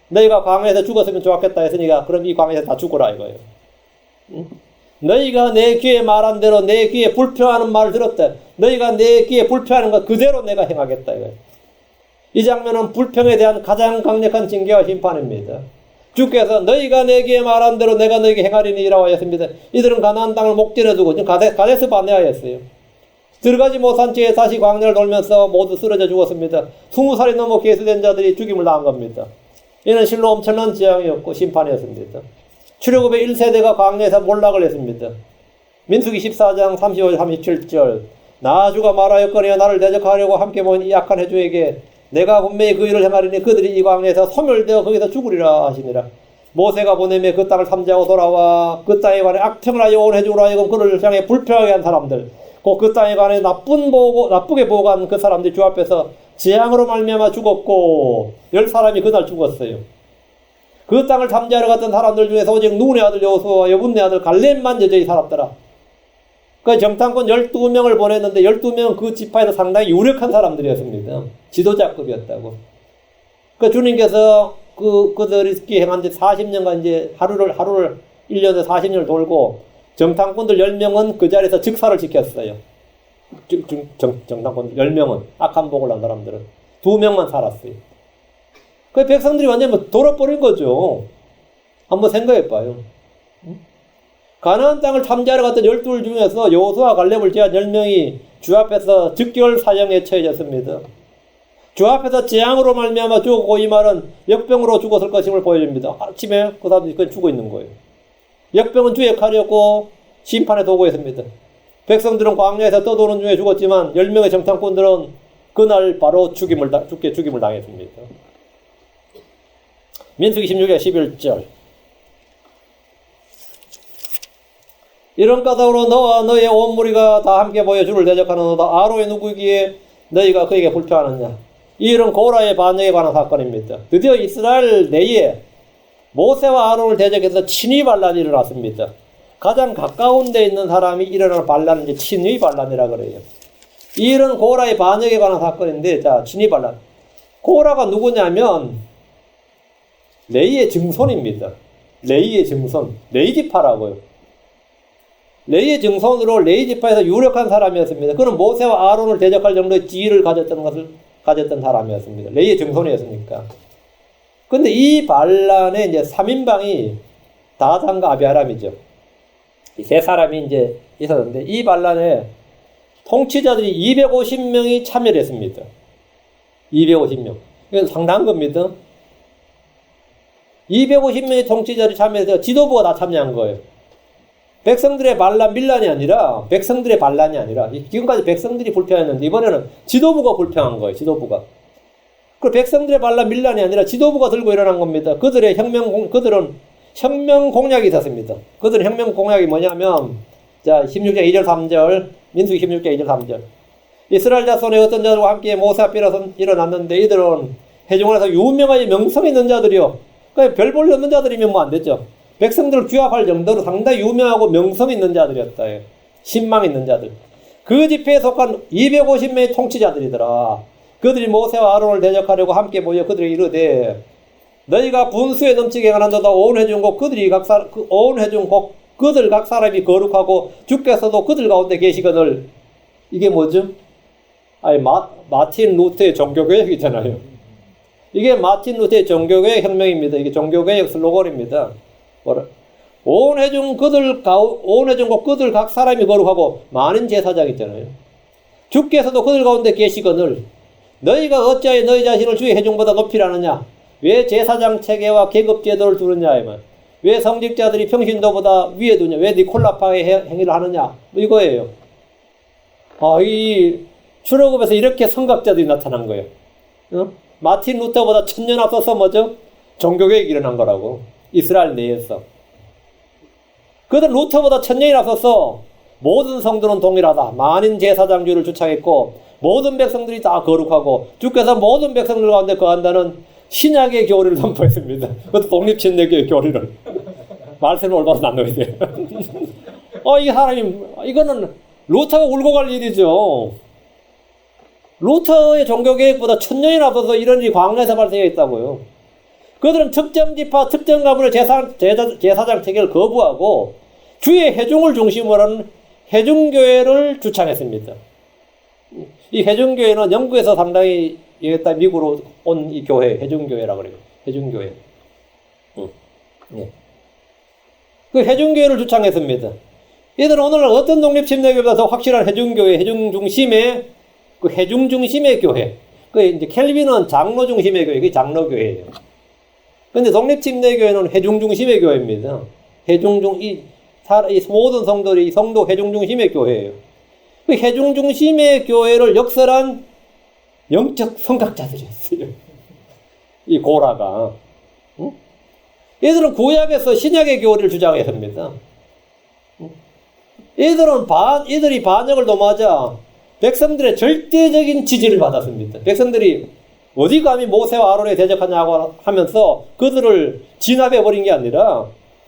너희가 광야에서 죽었으면 좋았겠다 했으니까 그럼 이 광야에서 다 죽어라 이거예요. 응? 너희가 내 귀에 말한 대로 내 귀에 불평하는 말을 들었다. 너희가 내 귀에 불평하는 것 그대로 내가 행하겠다 이거예요. 이 장면은 불평에 대한 가장 강력한 징계와 심판입니다. 주께서 너희가 내 귀에 말한 대로 내가 너희에게 행하리니라고 하였습니다. 이들은 가나안 땅을 목전에 두고 가데스 바네아였어요. 들어가지 못한 채 다시 광야를 돌면서 모두 쓰러져 죽었습니다. 20살이 넘어 계수된 자들이 죽임을 당한 겁니다. 이는 실로 엄청난 재앙이었고 심판이었습니다. 출애굽의 1세대가 광야에서 몰락을 했습니다. 민수기 14장 35절 37절 나 주가 말하였거니와 나를 대적하려고 함께 모인 이 악한 회중에게 내가 분명히 그 일을 행하리니 그들이 이 광야에서 소멸되어 거기서 죽으리라 하시니라. 모세가 보내며 그 땅을 탐지하고 돌아와 그 땅에 관해 악평을 하여 온 회중으로 하여금 그를 향해 불평하게 한 사람들 곧 그 땅에 관해 나쁘게 보고한 그 사람들이 주 앞에서 재앙으로 말미암아 죽었고 10사람이 그날 죽었어요. 그 땅을 탐지하러 갔던 사람들 중에서 오직 눈의 아들 여호수아와 여분의 아들 갈렙만 여전히 살았더라. 그 정탐꾼 12명을 보냈는데 12명은 그 지파에서 상당히 유력한 사람들이었습니다. 지도자급이었다고. 그 주님께서 그들이 행한 지 40년간 이제 하루를 1년에 40년을 돌고 정탐꾼들 10명은 그 자리에서 즉사를 지켰어요. 정탐꾼 10명은 악한 복을 한 사람들은 2명만 살았어요. 그 백성들이 완전 돌아버린 거죠. 한번 생각해 봐요. 가나안 땅을 탐지하러 갔던 12을 중에서 여호수아와 갈렙을 제한 10명이 주 앞에서 즉결 사형에 처해졌습니다. 주 앞에서 재앙으로 말미암아 죽었고, 이 말은 역병으로 죽었을 것임을 보여줍니다. 아침에 그 사람들이 그냥 죽어 있는 거예요. 역병은 주의 칼이었고 심판의 도구였습니다. 백성들은 광야에서 떠도는 중에 죽었지만 10명의 정탐꾼들은 그날 바로 죽임을 당했습니다. 민수기 16장 11절. 이런 까닭으로 너와 너의 온 무리가 다 함께 모여 주를 대적하는도다. 아론이 누구이기에 너희가 그에게 불평하느냐. 이 일은 고라의 반역에 관한 사건입니다. 드디어 이스라엘 내에 모세와 아론을 대적해서 친위 반란이 일어났습니다. 가장 가까운 데 있는 사람이 일어나는 반란은 이제 친위 반란이라 그래요. 이 일은 고라의 반역에 관한 사건인데, 자, 친위 반란. 고라가 누구냐면 레이의 증손입니다. 레이의 증손, 레이지파라고요. 레이의 증손으로 레이지파에서 유력한 사람이었습니다. 그는 모세와 아론을 대적할 정도의 지위를 가졌던 사람이었습니다. 레이의 증손이었으니까. 근데 이 반란에 이제 3인방이 다단과 아비아람이죠. 이 세 사람이 이제 있었는데, 이 반란에 통치자들이 250명이 참여를 했습니다. 250명. 이건 상당한 겁니다. 250명의 통치자들이 참여해서 지도부가 다 참여한 거예요. 백성들의 밀란이 아니라, 백성들의 반란이 아니라, 지금까지 백성들이 불평했는데, 이번에는 지도부가 불평한 거예요, 지도부가. 그 백성들의 밀란이 아니라 지도부가 들고 일어난 겁니다. 그들은 혁명 공약이 있었습니다. 그들은 혁명 공약이 뭐냐면, 자, 16장 2절 3절, 민수기 16장 2절 3절. 이스라엘 자손의 어떤 자들과 함께 모세 앞에 일어났는데, 이들은 회중안에서 유명하게 명성 있는 자들이요. 그러니까 별 볼 없는 자들이면 뭐 안 되죠. 백성들을 규합할 정도로 상당히 유명하고 명성 있는 자들이었다. 신망 있는 자들. 그 집회에 속한 250명의 통치자들이더라. 그들이 모세와 아론을 대적하려고 함께 모여 그들에게 이르되, 너희가 분수에 넘치게 행하는도다. 온 회중국 그들 각 사람이 거룩하고 주께서도 그들 가운데 계시거늘. 이게 뭐죠? 아니, 마틴 루터의 종교개혁이잖아요. 이게 마틴 루터의 종교개혁 혁명입니다. 이게 종교개혁 슬로건입니다. 온 회중국 그들 각 사람이 거룩하고 많은 제사장 있잖아요. 주께서도 그들 가운데 계시거늘 너희가 어찌하여 너희 자신을 주의 회중보다 높이라느냐. 왜 제사장 체계와 계급 제도를 두느냐. 왜 성직자들이 평신도보다 위에 두냐. 왜 니콜라파의 행위를 하느냐. 뭐 이거예요. 이 출애굽에서 이렇게 성각자들이 나타난 거예요. 마틴 루터보다 1000년 앞서서 뭐죠? 종교개혁이 일어난 거라고. 이스라엘 내에서. 그들 루터보다 1000년이 앞서서 모든 성도는 동일하다. 만인 제사장주의를 주창했고 모든 백성들이 다 거룩하고 주께서 모든 백성들 가운데 거한다는 신약의 교리를 선포했습니다. 그것도 독립신대교의 교리를. 말씀을 올바로 나눠야 돼요. 이 사람이, 이거는 루터가 울고 갈 일이죠. 루터의 종교개혁보다 1000년이 앞서서 이런 일이 광야에서 발생했다고요. 그들은 특정 지파, 특정 가문의 제사장 체계를 거부하고 주의 회중을 중심으로 하는 회중교회를 주창했습니다. 이 회중교회는 영국에서 상당히 미국으로 온 이 교회, 회중교회라고 그래요. 회중교회. 네. 그 회중교회를 주창했습니다. 이들은 오늘날 어떤 독립침례교회보다 더 확실한 회중교회, 회중중심의 교회. 그 이제 켈빈은 장로 중심의 교회, 그게 장로교회예요. 근데 독립침례교회는 회중 중심의 교회입니다. 이 모든 성도들이 성도 회중 중심의 교회예요. 그 회중 중심의 교회를 역설한 영적 성각자들이었어요. 이 고라가. 얘들은 구약에서 신약의 교리를 주장했습니다. 이들이 반역을 도모하자 백성들의 절대적인 지지를 받았습니다. 백성들이 어디 감히 모세와 아론에 대적하냐고 하면서 그들을 진압해버린 게 아니라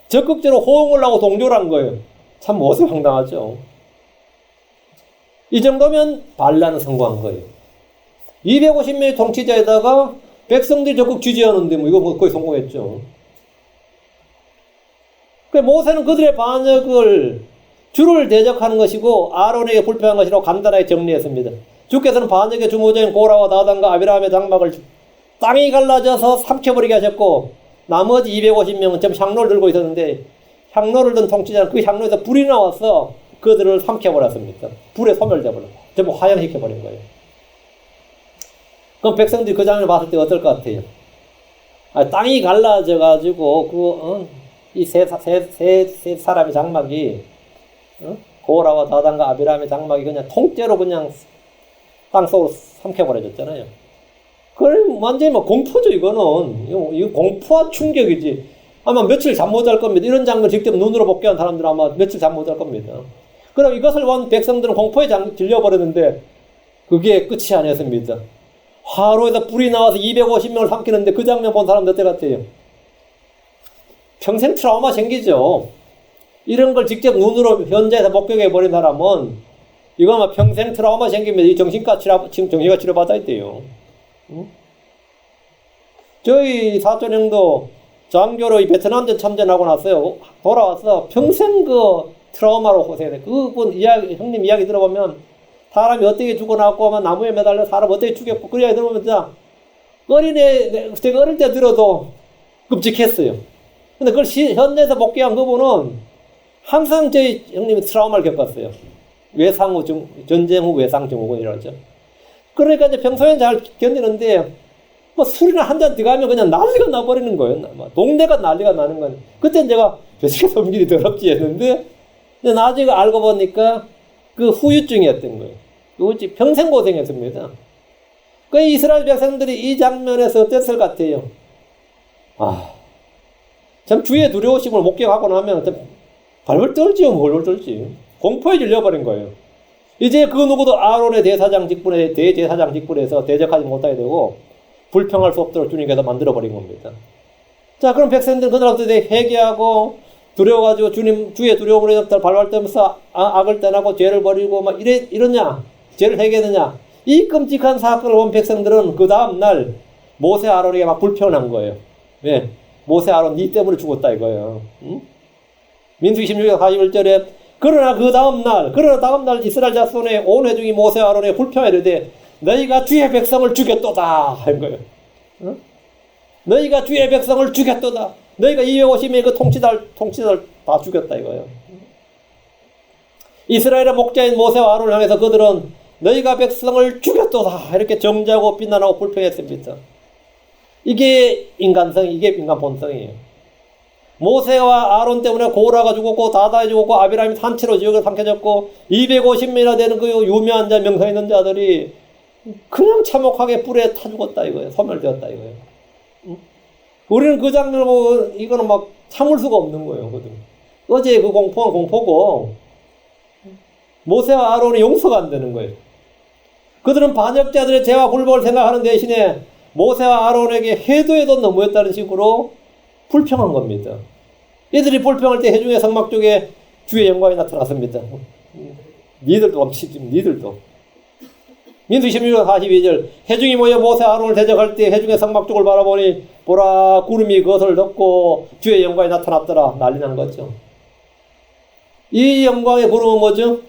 적극적으로 호응을 하고 동조를 한 거예요. 참 모세황당하죠. 이 정도면 반란은 성공한 거예요. 250명의 통치자에다가 백성들이 적극 지지하는데 이거 거의 성공했죠. 모세는 그들의 반역을 주를 대적하는 것이고 아론에게 불평한 것이라고 간단하게 정리했습니다. 주께서는 반역의 주모자인 고라와 다단과 아비라함의 장막을 땅이 갈라져서 삼켜버리게 하셨고 나머지 250명은 지금 향로를 들고 있었는데 향로를 든 통치자는 그 향로에서 불이 나와서 그들을 삼켜버렸습니다. 불에 소멸되버렸고 전부 화형시켜버린 거예요. 그럼 백성들이 그 장면을 봤을 때 어떨 것 같아요? 땅이 갈라져가지고 이 세 사람의 장막이 고라와 다단과 아비람의 장막이 그냥 통째로 그냥 땅속으로 삼켜버려졌잖아요. 그럼 완전히 뭐 공포죠. 이거는 이거 공포와 충격이지. 아마 며칠 잠 못 잘 겁니다. 이런 장면 직접 눈으로 복귀한 사람들은 아마 며칠 잠 못 잘 겁니다. 그럼 이것을 본 백성들은 공포에 질려버렸는데 그게 끝이 아니었습니다. 화로에서 불이 나와서 250명을 삼키는데 그 장면 본 사람들 어때 같아요? 평생 트라우마 생기죠. 이런 걸 직접 눈으로 현장에서 목격해버린 사람은 이거 아마 평생 트라우마 생기면 이 정신과 치료받아야 돼요. 저희 사촌 형도 장교로 베트남전 참전하고 났어요. 돌아와서 평생 그 트라우마로 고생해. 그분 형님 이야기 들어보면 사람이 어떻게 죽어나고 막 나무에 매달려 사람 어떻게 죽였고 그 이야기 들어보면 진짜 제가 어릴 때 들어도 끔찍했어요. 근데 그걸 현대에서 복귀한 그분은 항상 저희 형님이 트라우마를 겪었어요. 전쟁 후 외상 증후군이라죠. 그러니까 이제 평소엔 잘 견디는데 뭐 술이나 한 잔 들어가면 그냥 난리가 나버리는 거예요. 동네가 난리가 나는 거예요. 그때는 제가 저새끼 성질이 더럽지 했는데 나중에 알고 보니까 그 후유증이었던 거예요. 그것이 평생 고생했습니다. 그 이스라엘 백성들이 이 장면에서 어땠을 것 같아요? 참 주의 두려우심을 목격하고 나면 참 발벌 떨지요. 벌벌 떨지. 공포에 질려버린 거예요. 이제 그 누구도 아론의 대제사장 직분에서 대적하지 못하게 되고 불평할 수 없도록 주님께서 만들어버린 겁니다. 자, 그럼 백성들은 그날부터 회개하고 두려워가지고 주의 두려움으로 인해서 발발 떨면서 악을 떠나고 죄를 버리고 막 이러냐? 죄를 회개하느냐? 이 끔찍한 사건을 본 백성들은 그 다음날 모세 아론에게 막 불평한 거예요. 왜? 모세 아론 니 때문에 죽었다 이거예요. 응? 민수기 16장 41절에 그러나 다음날 이스라엘 자손의 온 회중이 모세 아론에 불평하여 이르되 너희가 주의 백성을 죽였도다 한 거예요. 응? 너희가 주의 백성을 죽였도다. 너희가 250명의 그 통치자를 다 죽였다 이거예요. 이스라엘의 목자인 모세와 아론을 향해서 그들은 너희가 백성을 죽였도다 이렇게 정죄하고 비난하고 불평했습니다. 이게 인간 본성이에요. 모세와 아론 때문에 고라가 죽었고 다다이 죽었고 아비람이 산채로 지옥에 삼켜졌고 250명이나 되는 그 유명한 자 명성 있는 자들이 그냥 참혹하게 불에 타 죽었다 이거예요. 소멸되었다 이거예요. 우리는 그 장면을 보고 이거는 막 참을 수가 없는 거예요. 어제 그 공포는 공포고 모세와 아론이 용서가 안 되는 거예요. 그들은 반역자들의 죄와 불법을 생각하는 대신에 모세와 아론에게 해도 너무했다는 식으로 불평한 겁니다. 이들이 불평할 때 회중의 성막 쪽에 주의 영광이 나타났습니다. 니들도 민수기 16장 42절 회중이 모여 모세 아론을 대적할 때 회중의 성막 쪽을 바라보니 보라 구름이 그것을 덮고 주의 영광이 나타났더라. 난리 난 거죠. 이 영광의 구름은 뭐죠?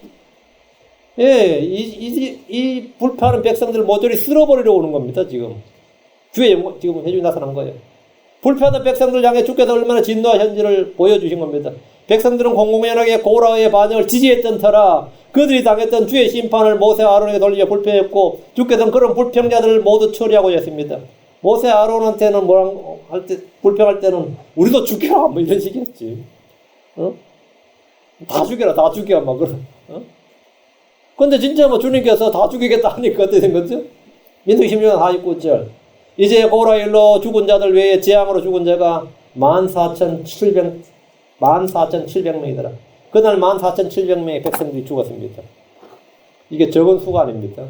예, 이 불평하는 백성들 모조리 쓸어버리려고 오는 겁니다. 지금 주의 영광 지금 회중이 나타난 거예요. 불평하는 백성들 향해 주께서 얼마나 진노하셨는지를 보여주신 겁니다. 백성들은 공공연하게 고라의 반역을 지지했던 터라 그들이 당했던 주의 심판을 모세와 아론에게 돌리며 불평했고 주께서는 그런 불평자들을 모두 처리하고 했습니다. 모세 아론한테는 불평할 때는 우리도 죽여라 뭐 이런 식이었지. 다 죽여 막 그런. 근데 진짜 뭐 주님께서 다 죽이겠다 하니까 어떻게 된 거죠? 민수기 16장 49절 이제 고라 일로 죽은 자들 외에 재앙으로 죽은 자가 14,700명이더라. 그날 14,700명의 백성들이 죽었습니다. 이게 적은 수가 아닙니다.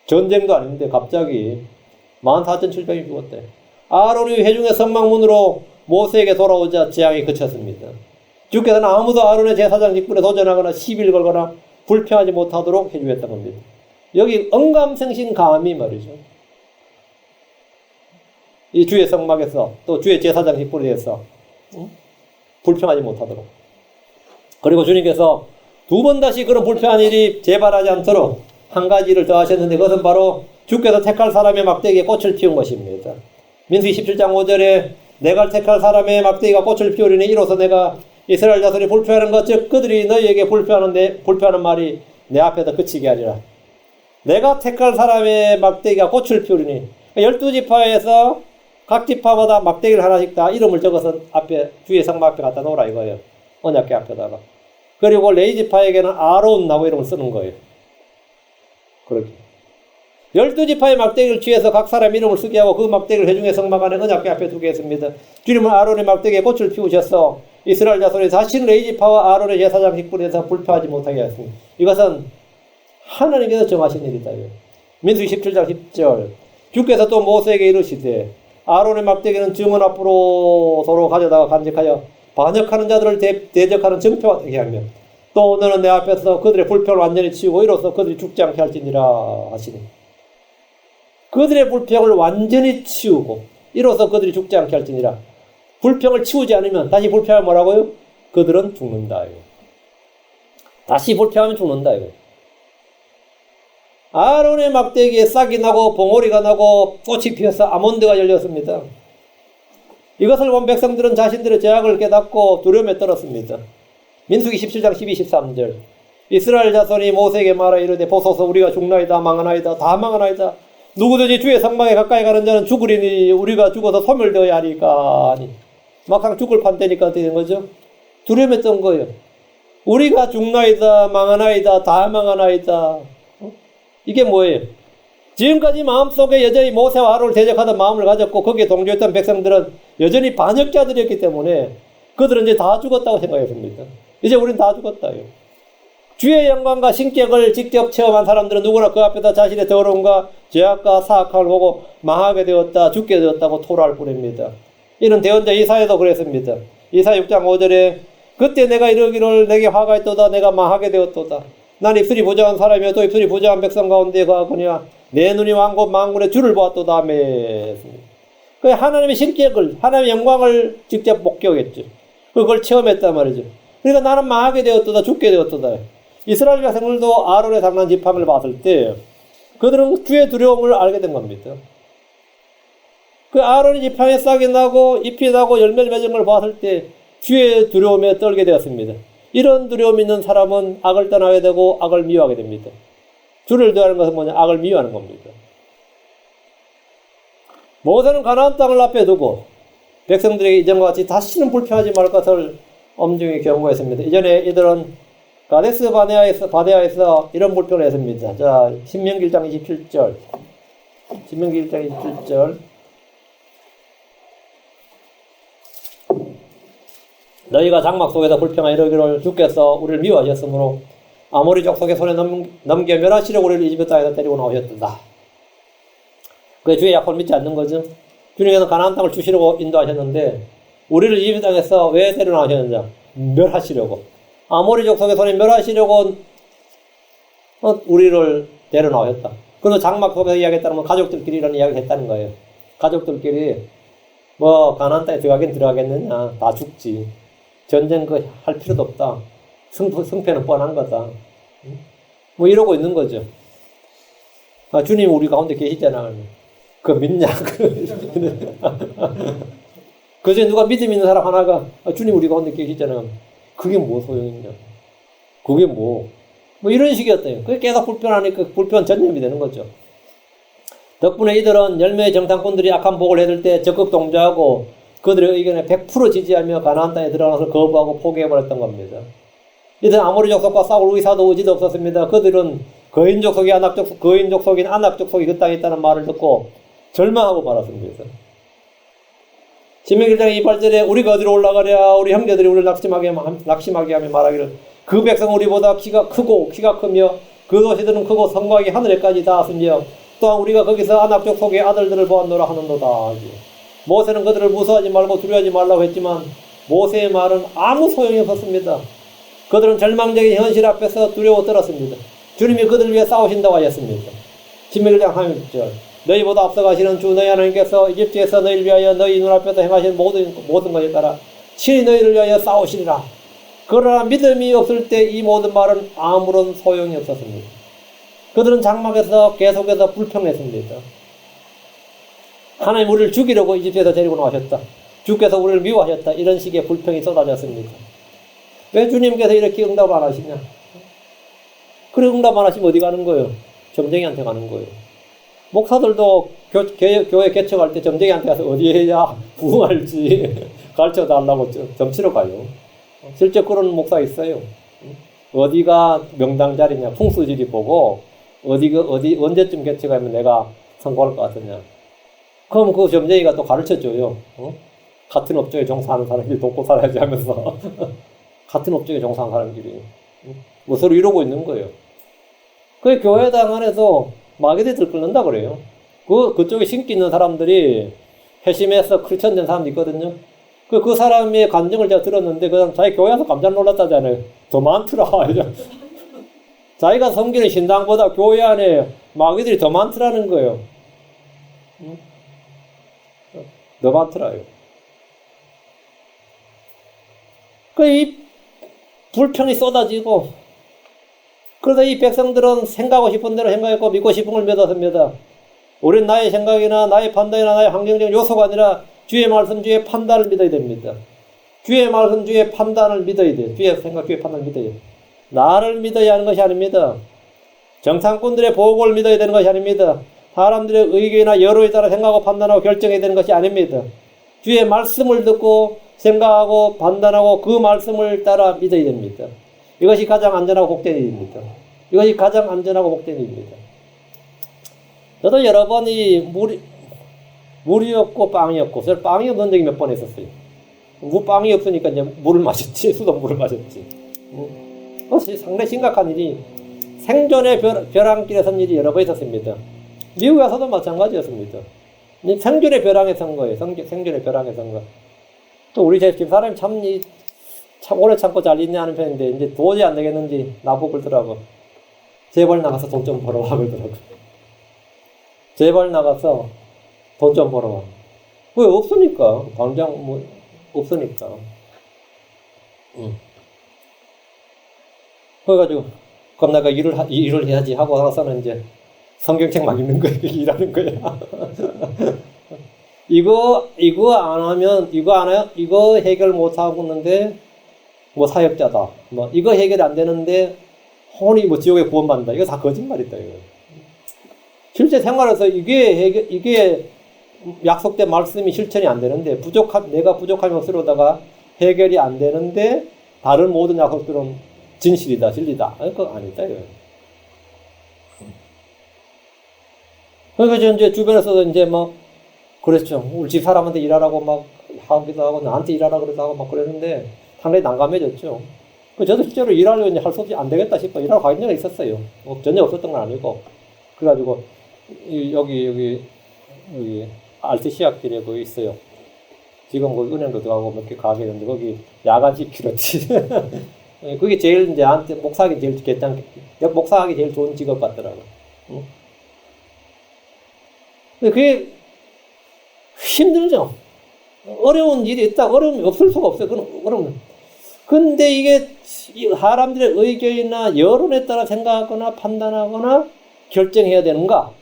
전쟁도 아닌데 갑자기 14,700명이 죽었대. 아론이 회중의 성막문으로 모세에게 돌아오자 재앙이 그쳤습니다. 주께서는 아무도 아론의 제사장 직분에 도전하거나 시비를 걸거나 불평하지 못하도록 해주셨던 겁니다. 여기 언감생신감이 말이죠. 이 주의 성막에서 또 주의 제사장 직분에 대해서 불평하지 못하도록. 그리고 주님께서 두 번 다시 그런 불평한 일이 재발하지 않도록 한 가지 일을 더 하셨는데 그것은 바로 주께서 택할 사람의 막대기에 꽃을 피운 것입니다. 민수기 17장 5절에 내가 택할 사람의 막대기가 꽃을 피우리니 이로써 내가 이스라엘 자손이 불평하는 것, 즉 그들이 너희에게 불평하는 말이 내 앞에서 그치게 하리라. 내가 택할 사람의 막대기가 꽃을 피우리니 12지파에서 각 지파마다 막대기를 하나씩 다 이름을 적어서 앞에 주의 성막 앞에 갖다 놓으라 이거예요. 언약궤 앞에다가. 그리고 레위 지파에게는 아론 나무 이름을 쓰는 거예요. 그렇게 12지파의 막대기를 취해서 각 사람 이름을 쓰게 하고 그 막대기를 회중의 성막 안에 언약궤 앞에 두게 했습니다. 주님은 아론의 막대기에 꽃을 피우셔서 이스라엘 자손이 다시 레위 지파와 아론의 제사장 직분에서 불평하지 못하게 하였습니다. 이것은 하나님께서 정하신 일이다. 민수기 17장 10절. 주께서 또 모세에게 이르시되 아론의 막대기는 증언 앞으로 서로 가져다가 간직하여 반역하는 자들을 대적하는 증표가 되게 하며 또 너는 내 앞에서 그들의 불평을 완전히 치우고 이로써 그들이 죽지 않게 할지니라 하시니 그들의 불평을 완전히 치우고 이로써 그들이 죽지 않게 할지니라. 불평을 치우지 않으면 다시 불평하면 뭐라고요? 그들은 죽는다. 다시 불평하면 죽는다. 아론의 막대기에 싹이 나고 봉오리가 나고 꽃이 피어서 아몬드가 열렸습니다. 이것을 본 백성들은 자신들의 죄악을 깨닫고 두려움에 떨었습니다. 민수기 17장 12, 13절. 이스라엘 자손이 모세에게 말하 이르되 보소서 우리가 죽나이다 망하나이다 다 망하나이다. 누구든지 주의 성막에 가까이 가는 자는 죽으리니 우리가 죽어서 소멸되어야 하리까. 막상 죽을 판때니까 어떻게 된 거죠? 두려움에 떤 거예요. 우리가 죽나이다 망하나이다 다 망하나이다. 이게 뭐예요? 지금까지 마음속에 여전히 모세와 아론을 대적하던 마음을 가졌고 거기에 동조했던 백성들은 여전히 반역자들이었기 때문에 그들은 이제 다 죽었다고 생각했습니다. 이제 우린 다 죽었다. 주의 영광과 신격을 직접 체험한 사람들은 누구나 그 앞에서 자신의 더러움과 죄악과 사악함을 보고 망하게 되었다, 죽게 되었다고 토로할 뿐입니다. 이는 대언자 이사야도 그랬습니다. 이사야 6장 5절에 그때 내가 이르기를 내게 화가 있도다 내가 망하게 되었도다. 난 입술이 부정한 사람이여 또 입술이 부정한 백성 가운데 거하거니와 내 눈이 왕곧 만군의 주를 보았도다 하며 그 하나님의 신격을 하나님의 영광을 직접 목격했죠. 그걸 체험했단 말이죠. 그러니까 나는 망하게 되었도다 죽게 되었도다. 이스라엘 백성들도 아론의 장난 지팡이를 봤을 때 그들은 주의 두려움을 알게 된 겁니다. 그 아론의 지팡이에 싹이 나고 잎이 나고 열매를 맺은 걸 봤을 때 주의 두려움에 떨게 되었습니다. 이런 두려움이 있는 사람은 악을 떠나게 되고 악을 미워하게 됩니다. 주를 대하는 것은 뭐냐? 악을 미워하는 겁니다. 모세는 가나안 땅을 앞에 두고 백성들에게 이전과 같이 다시는 불평하지 말 것을 엄중히 경고했습니다. 이전에 이들은 가데스 바네아에서 이런 불평을 했습니다. 자, 신명기 1장 27절. 신명기 1장 27절. 너희가 장막 속에서 불평하여 이르기를 주께서 우리를 미워하셨으므로 아모리 족속의 손에 넘겨 멸하시려고 우리를 이집트 땅에서 데리고 나오셨다. 그게 주의 약속을 믿지 않는 거죠. 주님께서 가나안 땅을 주시려고 인도하셨는데 우리를 이집트 땅에서 왜 데리고 나오셨느냐? 멸하시려고. 아모리 족속의 손에 멸하시려고 우리를 데리고 나오셨다. 그래서 장막 속에서 이야기했다면 가족들끼리 이런 이야기를 했다는 거예요. 가족들끼리 뭐 가나안 땅에 들어가긴 들어가겠느냐? 다 죽지. 전쟁 할 필요도 없다. 승패는 뻔한 거다. 뭐 이러고 있는 거죠. 아, 주님 우리 가운데 계시잖아. 그거 믿냐? 그중에 누가 믿음 있는 사람 하나가 아, 주님 우리 가운데 계시잖아. 그게 뭐 소용이냐? 그게 뭐 이런 식이었대요. 그게 계속 불편하니까 불편 전염이 되는 거죠. 덕분에 이들은 열매의 정탐꾼들이 악한 복을 해줄 때 적극 동조하고 그들의 의견에 100% 지지하며 가나안 땅에 들어가서 거부하고 포기해버렸던 겁니다. 이들은 아모리 족속과 싸울 의사도 의지도 없었습니다. 그들은 거인 족속인 아낙 족속이 그 땅에 있다는 말을 듣고 절망하고 말았습니다. 신명기 1장 28절에 우리가 어디로 올라가랴 우리 형제들이 우리를 낙심하게 하며 말하기를 그 백성은 우리보다 키가 크며 그 도시들은 크고 성곽이 하늘에까지 닿았으며 또한 우리가 거기서 아낙 족속의 아들들을 보았노라 하는도다. 모세는 그들을 무서워하지 말고 두려워하지 말라고 했지만 모세의 말은 아무 소용이 없었습니다. 그들은 절망적인 현실 앞에서 두려워 떨었습니다. 주님이 그들을 위해 싸우신다고 하셨습니다. 신명기 1장 30절 너희보다 앞서가시는 주 너희 하나님께서 이집트에서 너희를 위하여 너희 눈앞에서 행하신 모든 것에 따라 친히 너희를 위하여 싸우시리라. 그러나 믿음이 없을 때 이 모든 말은 아무런 소용이 없었습니다. 그들은 장막에서 계속해서 불평했습니다. 하나님 우리를 죽이려고 이집트에서 데리고 나오셨다. 주께서 우리를 미워하셨다. 이런 식의 불평이 쏟아졌습니다. 왜 주님께서 이렇게 응답 안 하시냐? 그래 응답 안 하시면 어디 가는 거예요? 점쟁이한테 가는 거예요. 목사들도 교회 개척할 때 점쟁이한테 가서 어디에 해야 부흥할지 가르쳐 달라고 점치러 가요. 실제 그런 목사 있어요. 어디가 명당 자리냐 풍수지리 보고 어디 언제쯤 개척하면 내가 성공할 것 같으냐. 그럼 그 점쟁이가 또 가르쳐 줘요. 같은 업종에 종사하는 사람끼리 돕고 살아야지 하면서 같은 업종에 종사하는 사람끼리 뭐 서로 이러고 있는 거예요. 그 교회당 안에서 마귀들이 들끓는다 그래요. 그쪽에 신기 있는 사람들이 회심해서 크리스천 된 사람도 있거든요. 그 사람의 간증을 제가 들었는데 그 사람 자기 교회 와서 깜짝 놀랐다잖아요. 더 많더라. 자기가 섬기는 신당보다 교회 안에 마귀들이 더 많더라는 거예요. 더 많더라요. 이 불평이 쏟아지고 그러다 이 백성들은 생각하고 싶은 대로 생각했고 믿고 싶은 걸 믿었습니다. 우리는 나의 생각이나 나의 판단이나 나의 환경적 요소가 아니라 주의 말씀, 주의 판단을 믿어야 됩니다. 주의 말씀, 주의 판단을 믿어야 돼요. 주의 생각, 주의 판단을 믿어야 돼요. 나를 믿어야 하는 것이 아닙니다. 정상꾼들의 보고를 믿어야 되는 것이 아닙니다. 사람들의 의견이나 여론에 따라 생각하고 판단하고 결정해야 되는 것이 아닙니다. 주의 말씀을 듣고 생각하고 판단하고 그 말씀을 따라 믿어야 됩니다. 이것이 가장 안전하고 복된 일입니다. 이것이 가장 안전하고 복된 일입니다. 저도 여러 번 물이 없고 빵이 없고, 저는 빵이 없는 적이 몇 번 있었어요. 빵이 없으니까 이제 물을 마셨지, 수돗물을 마셨지. 그것이 상당히 심각한 일이 생존의 벼랑길에 선 일이 여러 번 있었습니다. 미국에 와서도 마찬가지였습니다. 생존의 벼랑에 선 거예요. 생존의 벼랑에 선 거. 또 우리 집사람이 참 오래 참고 잘 있네 하는 편인데 이제 도저히 안 되겠는지 나보고 그러더라고. 제발 나가서 돈 좀 벌어와 그러더라고. 제발 나가서 돈 좀 벌어와. 왜 없으니까. 당장 뭐 없으니까. 그래가지고 그럼 내가 일을 해야지 하고 나서는 이제 성경책 막 읽는 거야. 일하는 거야. 이거 안 하면 이거 해결 못 하고 있는데 뭐 사역자다. 뭐 이거 해결 안 되는데 혼이 뭐 지옥에 구원받는다. 이거 다 거짓말이다. 이거. 실제 생활에서 이게 약속된 말씀이 실천이 안 되는데 내가 부족함이 없으로다가 해결이 안 되는데 다른 모든 약속들은 진실이다, 진리다. 그거 아니다. 이거. 그러니까 이제 주변에서도 이제 막 그랬죠. 우리 집 사람한테 일하라고 막 하기도 하고 나한테 일하라 그러기도 하고 막 그랬는데 상당히 난감해졌죠. 저도 실제로 일하려고 이제 할 수 없이 안 되겠다 싶어 일하러 가는 적이 있었어요. 전혀 없었던 건 아니고. 그래가지고 여기 RTC 학길에 거기 있어요. 지금 거기 은행도 들어가고 몇 개 가게 있는데 거기 야간식 키로치. 그게 제일 이제 나한테 목사하기 제일 좋은 직업 같더라고. 근데 그게 힘들죠. 어려운 일이 있다. 어려움이 없을 수가 없어요. 그럼. 근데 이게 사람들의 의견이나 여론에 따라 생각하거나 판단하거나 결정해야 되는가?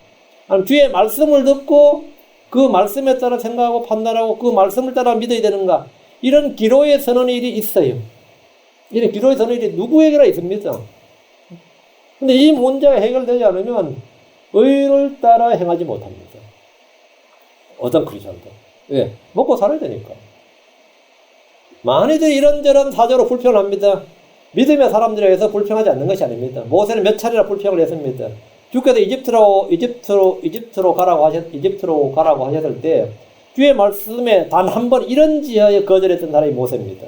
아니면 주의 말씀을 듣고 그 말씀에 따라 생각하고 판단하고 그 말씀을 따라 믿어야 되는가? 이런 기로에 서는 일이 있어요. 이런 기로에 서는 일이 누구에게나 있습니다. 근데 이 문제가 해결되지 않으면 의를 따라 행하지 못합니다. 어떤 크리스천도. 왜? 먹고 살아야 되니까. 많이들 이런저런 사정으로 불평합니다. 믿음의 사람들에게서 불평하지 않는 것이 아닙니다. 모세는 몇 차례나 불평을 했습니다. 주께서 이집트로 가라고 하셨을 때 주의 말씀에 단 한 번 이런 지하에 거절했던 사람이 모세입니다.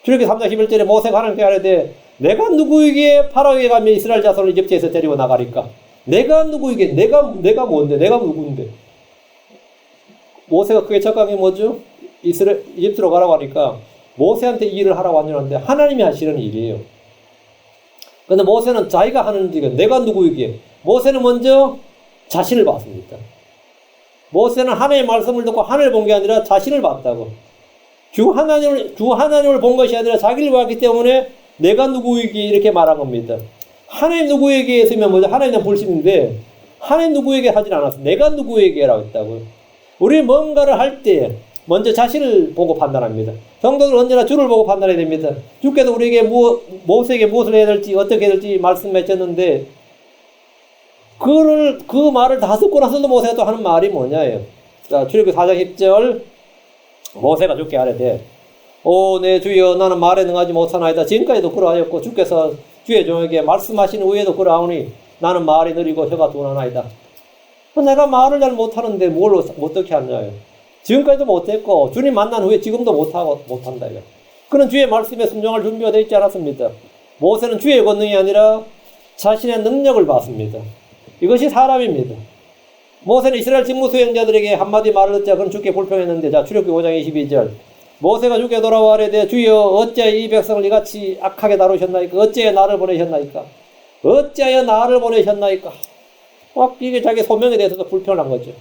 출애굽기 3장 11절에 모세가 하나님께 하려되 내가 누구에게 파라오에 가면 이스라엘 자손을 이집트에서 데리고 나가리까? 내가 누구에게? 내가 뭔데? 내가 누구인데? 모세가 그게 적당히 뭐죠? 이집트로 가라고 하니까 모세한테 이 일을 하라고 하는데 하나님이 하시는 일이에요. 근데 모세는 자기가 하는 일은 내가 누구에게? 모세는 먼저 자신을 봤습니다. 모세는 하나님의 말씀을 듣고 하늘을 본 게 아니라 자신을 봤다고. 주 하나님을 본 것이 아니라 자기를 봤기 때문에 내가 누구에게 이렇게 말한 겁니다. 하나님 누구에게 했으면 뭐죠? 하나님은 불신인데 하나님 누구에게 하진 않았어. 내가 누구에게라고 했다고요. 우리 뭔가를 할 때 먼저 자신을 보고 판단합니다. 성도들은 언제나 주를 보고 판단해야 됩니다. 주께서 우리에게 모세에게 무엇을 해야 될지 어떻게 해야 될지 말씀하셨는데 그 말을 다 듣고 나서도 모세가 또 하는 말이 뭐냐예요. 자, 출애굽기 4장 10절 모세가 주께 아뢰되 오 내 주여 나는 말에 능하지 못하나이다. 지금까지도 그러하였고 주께서 주의 종에게 말씀하신 후에도 그러하오니 나는 말이 느리고 혀가 둔하나이다. 내가 말을 잘 못하는데 뭘 어떻게 하냐요. 지금까지도 못했고 주님 만난 후에 지금도 못한다요. 그는 주의 말씀에 순종할 준비가 되어 있지 않았습니다. 모세는 주의 권능이 아니라 자신의 능력을 봤습니다. 이것이 사람입니다. 모세는 이스라엘 직무 수행자들에게 한마디 말을 듣자 그는 주께 불평했는데 자 출애굽기 5장 22절 모세가 주께 돌아와 아뢰되 주여 어찌하여 이 백성을 이같이 악하게 다루셨나이까 어찌하여 나를 보내셨나이까 어찌하여 나를 보내셨나이까 막 이게 자기 소명에 대해서도 불평을 한 거죠.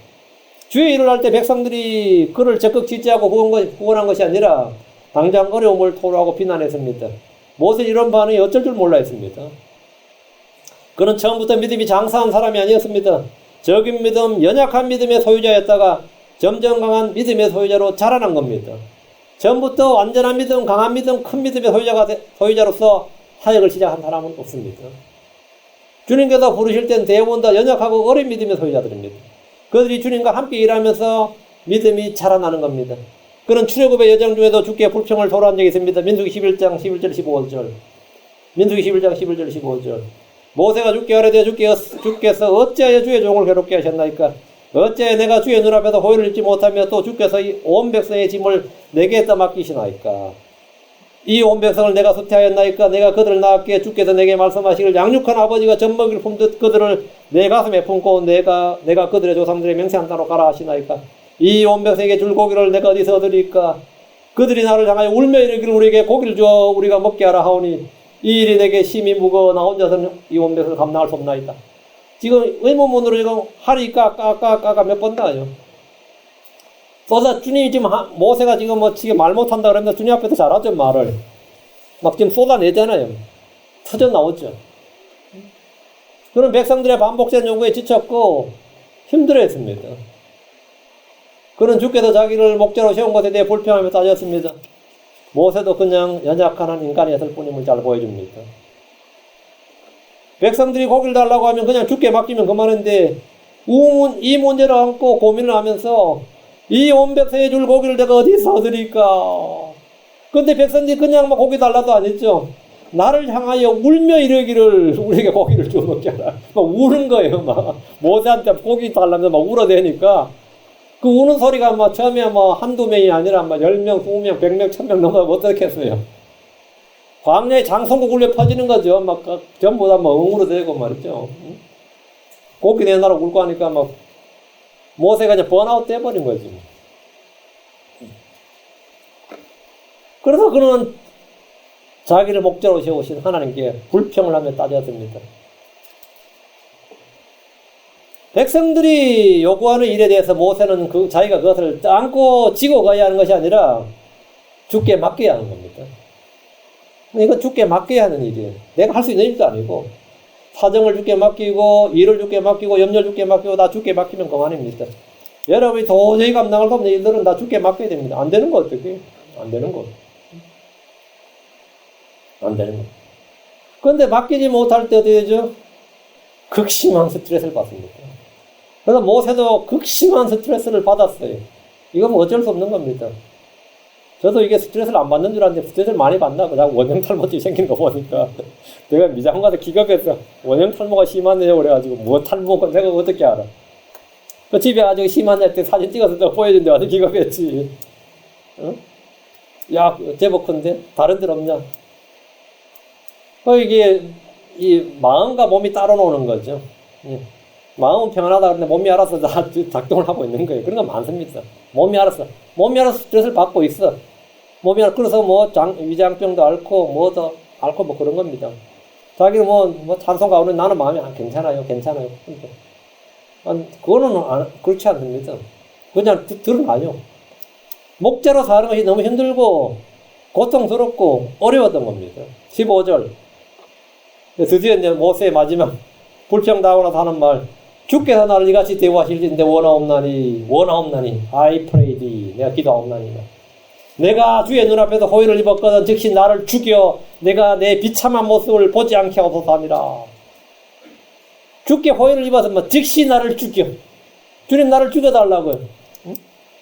주의 일을 할 때 백성들이 그를 적극 지지하고 구원한 것이 아니라 당장 어려움을 토로하고 비난했습니다. 모세는 이런 반응이 어쩔 줄 몰라 했습니다. 그는 처음부터 믿음이 장사한 사람이 아니었습니다. 적인 믿음, 연약한 믿음의 소유자였다가 점점 강한 믿음의 소유자로 자라난 겁니다. 처음부터 완전한 믿음, 강한 믿음, 큰 믿음의 소유자로서 사역을 시작한 사람은 없습니다. 주님께서 부르실 땐 대부분 다 연약하고 어린 믿음의 소유자들입니다. 그들이 주님과 함께 일하면서 믿음이 자라나는 겁니다. 그는 출애굽의 여정 중에도 주께 불평을 토로한 적이 있습니다. 민수기 11장 11절 15절 민수기 11장 11절 15절 모세가 주께 아뢰되 주께서 어찌하여 주의 종을 괴롭게 하셨나이까 어찌하여 내가 주의 눈앞에서 호의를 입지 못하며 또 주께서 이 온 백성의 짐을 내게 떠맡기시나이까 이 온 백성을 내가 수태하였나이까 내가 그들을 낳았기에 주께서 내게 말씀하시길 양육한 아버지가 젖먹이를 품듯 그들을 내 가슴에 품고 내가 그들의 조상들의 맹세한 땅으로 가라 하시나이까 이 온 백성에게 줄 고기를 내가 어디서 얻으리까 그들이 나를 향하여 울며 이르기를 우리에게 고기를 주어 우리가 먹게 하라 하오니 이 일이 내게 심히 무거워 나 혼자서는 이 온 백성을 감당할 수 없나이다. 지금 의문문으로 지금 하리까 까까까까 몇 번 나와요. 쏟아 주님이 지금 모세가 지금 지금 말 못한다 그러면 주님 앞에서 잘하죠 말을. 막 지금 쏟아내잖아요. 터져 나오죠. 그런 백성들의 반복된 요구에 지쳤고 힘들어했습니다. 그는 주께서 자기를 목자로 세운 것에 대해 불평하며 따졌습니다. 모세도 그냥 연약한 한 인간이었을 뿐임을 잘 보여줍니다. 백성들이 고기를 달라고 하면 그냥 주께 맡기면 그만인데 이 문제를 안고 고민을 하면서 이 온 백성에 줄 고기를 내가 어디서 얻으리까. 근데 백성들이 그냥 막 고기 달라도 안 했죠. 나를 향하여 울며 이르기를 우리에게 고기를 줘 먹게 하라. 막 우는 거예요. 막 모세한테 고기 달라면서 막 울어대니까 그 우는 소리가 막 처음에 뭐 한두 명이 아니라 막 10명, 20명, 100명, 1000명 넘어가면 어떻겠어요. 광야에 장성국 울려 퍼지는 거죠. 막 전부 다 뭐 응으로 되고 말이죠. 고기 내놔라 울고 하니까 막 모세가 이제 번아웃 돼버린 거지. 그래서 그는 자기를 목자로 세우신 하나님께 불평을 하며 따졌습니다. 백성들이 요구하는 일에 대해서 모세는 자기가 그것을 안고 지고 가야 하는 것이 아니라 주께 맡겨야 하는 겁니다. 이건 주께 맡겨야 하는 일이에요. 내가 할 수 있는 일도 아니고 사정을 주께 맡기고 일을 주께 맡기고 염려를 주께 맡기고 다 주께 맡기면 그만입니다. 여러분이 도저히 감당할 수 없는 일들은 다 주께 맡겨야 됩니다. 안 되는 거 어떻게? 안 되는 거. 안 되는 거. 그런데 맡기지 못할 때 어떻게 되죠? 극심한 스트레스를 받습니다. 그래서 모세도 극심한 스트레스를 받았어요. 이건 뭐 어쩔 수 없는 겁니다. 저도 이게 스트레스를 안 받는 줄 알았는데 스트레스를 많이 받나? 그냥 원형 탈모증이 생긴 거 보니까 내가 미장 가서 기겁했어. 원형 탈모가 심하네요. 그래가지고 뭐 탈모가 내가 어떻게 알아? 그 집에 아주 심한 애 때 사진 찍어서 또 보여준데 아주 기겁했지. 어? 야, 제법 큰데? 다른 데 없냐? 이게 이 마음과 몸이 따로 노는 거죠. 마음은 평안하다 그러는데 몸이 알아서 작동을 하고 있는 거예요. 그런 거 많습니다. 몸이 알아서 스트레스를 받고 있어. 몸이 알아서 그래서 뭐 위장병도 앓고 뭐도 앓고 뭐 그런 겁니다. 자기는 뭐 찬송가 오는 나는 마음이 괜찮아요. 그거는 그렇지 않습니다. 그냥 드러나요. 목자로 사는 것이 너무 힘들고 고통스럽고 어려웠던 겁니다. 15절. 드디어 이제 모세의 마지막 불평당하고 나서 하는 말. 주께서 나를 이같이 대우하실진데 원하옵나니 I pray thee. 내가 기도하옵나니 내가 주의 눈앞에서 호의를 입었거든 즉시 나를 죽여 내가 내 비참한 모습을 보지 않게 하소서 하니라. 주께 호의를 입었으면 즉시 나를 죽여. 주님 나를 죽여달라고요.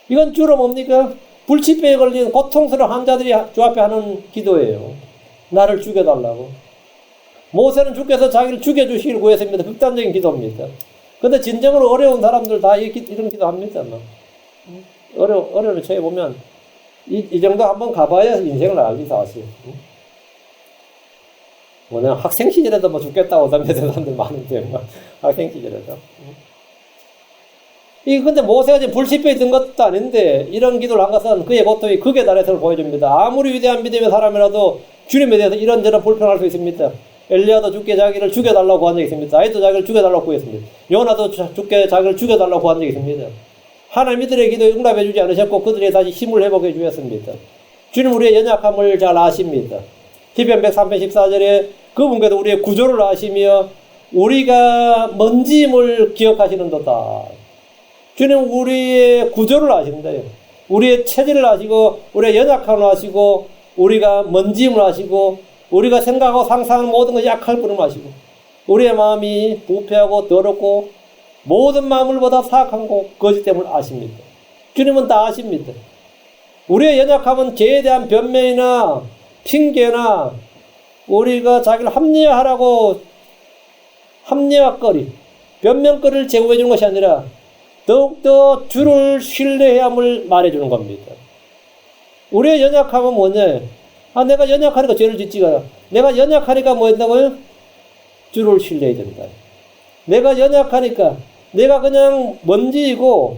이건 주로 뭡니까? 불치병에 걸린 고통스러운 환자들이 주 앞에 하는 기도예요. 나를 죽여달라고. 모세는 주께서 자기를 죽여주시기를 구했습니다. 극단적인 기도입니다. 근데 진정으로 어려운 사람들 다 이런 기도합니다. 어려움에 처해 보면 이 정도 한번 가봐야 인생을 알지 사실. 뭐냐 학생 시절에도 뭐 죽겠다고 담배던 사람들 많은데 뭐 학생 시절에도. 근데 모세가 지금 불치병이 든 것도 아닌데 이런 기도를 한 것은 그의 고통이 극에 달해서 보여줍니다. 아무리 위대한 믿음의 사람이라도 주님에 대해서 이런저런 불평할 수 있습니다. 엘리야도 주께 자기를 죽여달라고 구한 적이 있습니다. 다윗도 자기를 죽여달라고 구했습니다. 요나도 주께 자기를 죽여달라고 구한 적이 있습니다. 하나님 이들의 기도에 응답해 주지 않으셨고 그들이 다시 힘을 회복해 주셨습니다. 주님 우리의 연약함을 잘 아십니다. 시편 103편 14절에 그분께서 우리의 구조를 아시며 우리가 먼지임을 기억하시는도다. 주님 우리의 구조를 아신다. 우리의 체질을 아시고 우리의 연약함을 아시고 우리가 먼지임을 아시고 우리가 생각하고 상상하는 모든 것이 약할 뿐을 아시고 우리의 마음이 부패하고 더럽고 모든 마음을보다 사악한 거짓됨을 아십니다. 주님은 다 아십니다. 우리의 연약함은 죄에 대한 변명이나 핑계나 우리가 자기를 합리화거리 변명거리를 제공해 주는 것이 아니라 더욱더 주를 신뢰해야 함을 말해주는 겁니다. 우리의 연약함은 뭐냐? 내가 연약하니까 죄를 짓지가 않아. 내가 연약하니까 뭐 한다고요? 주를 신뢰해야 된다. 내가 연약하니까 내가 그냥 먼지이고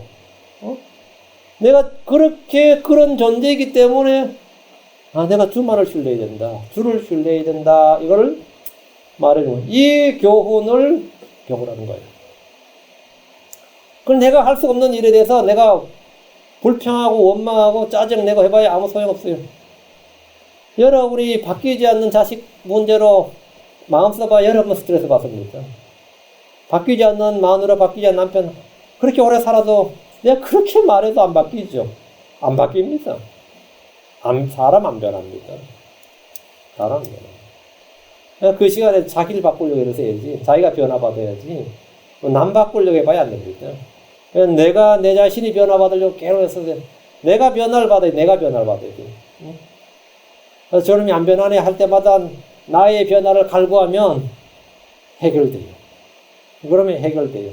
내가 그런 존재이기 때문에 내가 주만을 신뢰해야 된다. 주를 신뢰해야 된다. 이거를 말해주는 거예요. 이 교훈을 배우라는 거예요. 그럼 내가 할 수 없는 일에 대해서 내가 불평하고 원망하고 짜증내고 해봐야 아무 소용없어요. 여러분이 바뀌지 않는 자식 문제로 마음 써봐 여러분 스트레스 받습니다. 바뀌지 않는 마누라, 바뀌지 않는 남편 그렇게 오래 살아도 내가 그렇게 말해도 안 바뀌죠. 안 바뀝니다. 사람 안 변합니다. 사람 안 변합니다. 그 시간에 자기를 바꾸려고 해야지. 자기가 변화받아야지. 남 바꾸려고 해봐야 안 됩니다. 내가 내 자신이 변화받으려고 계속 했어요. 내가 변화를 받아야 돼. 그래서 저놈이 안 변하네 할 때마다 나의 변화를 갈구하면 해결돼요. 그러면 해결돼요.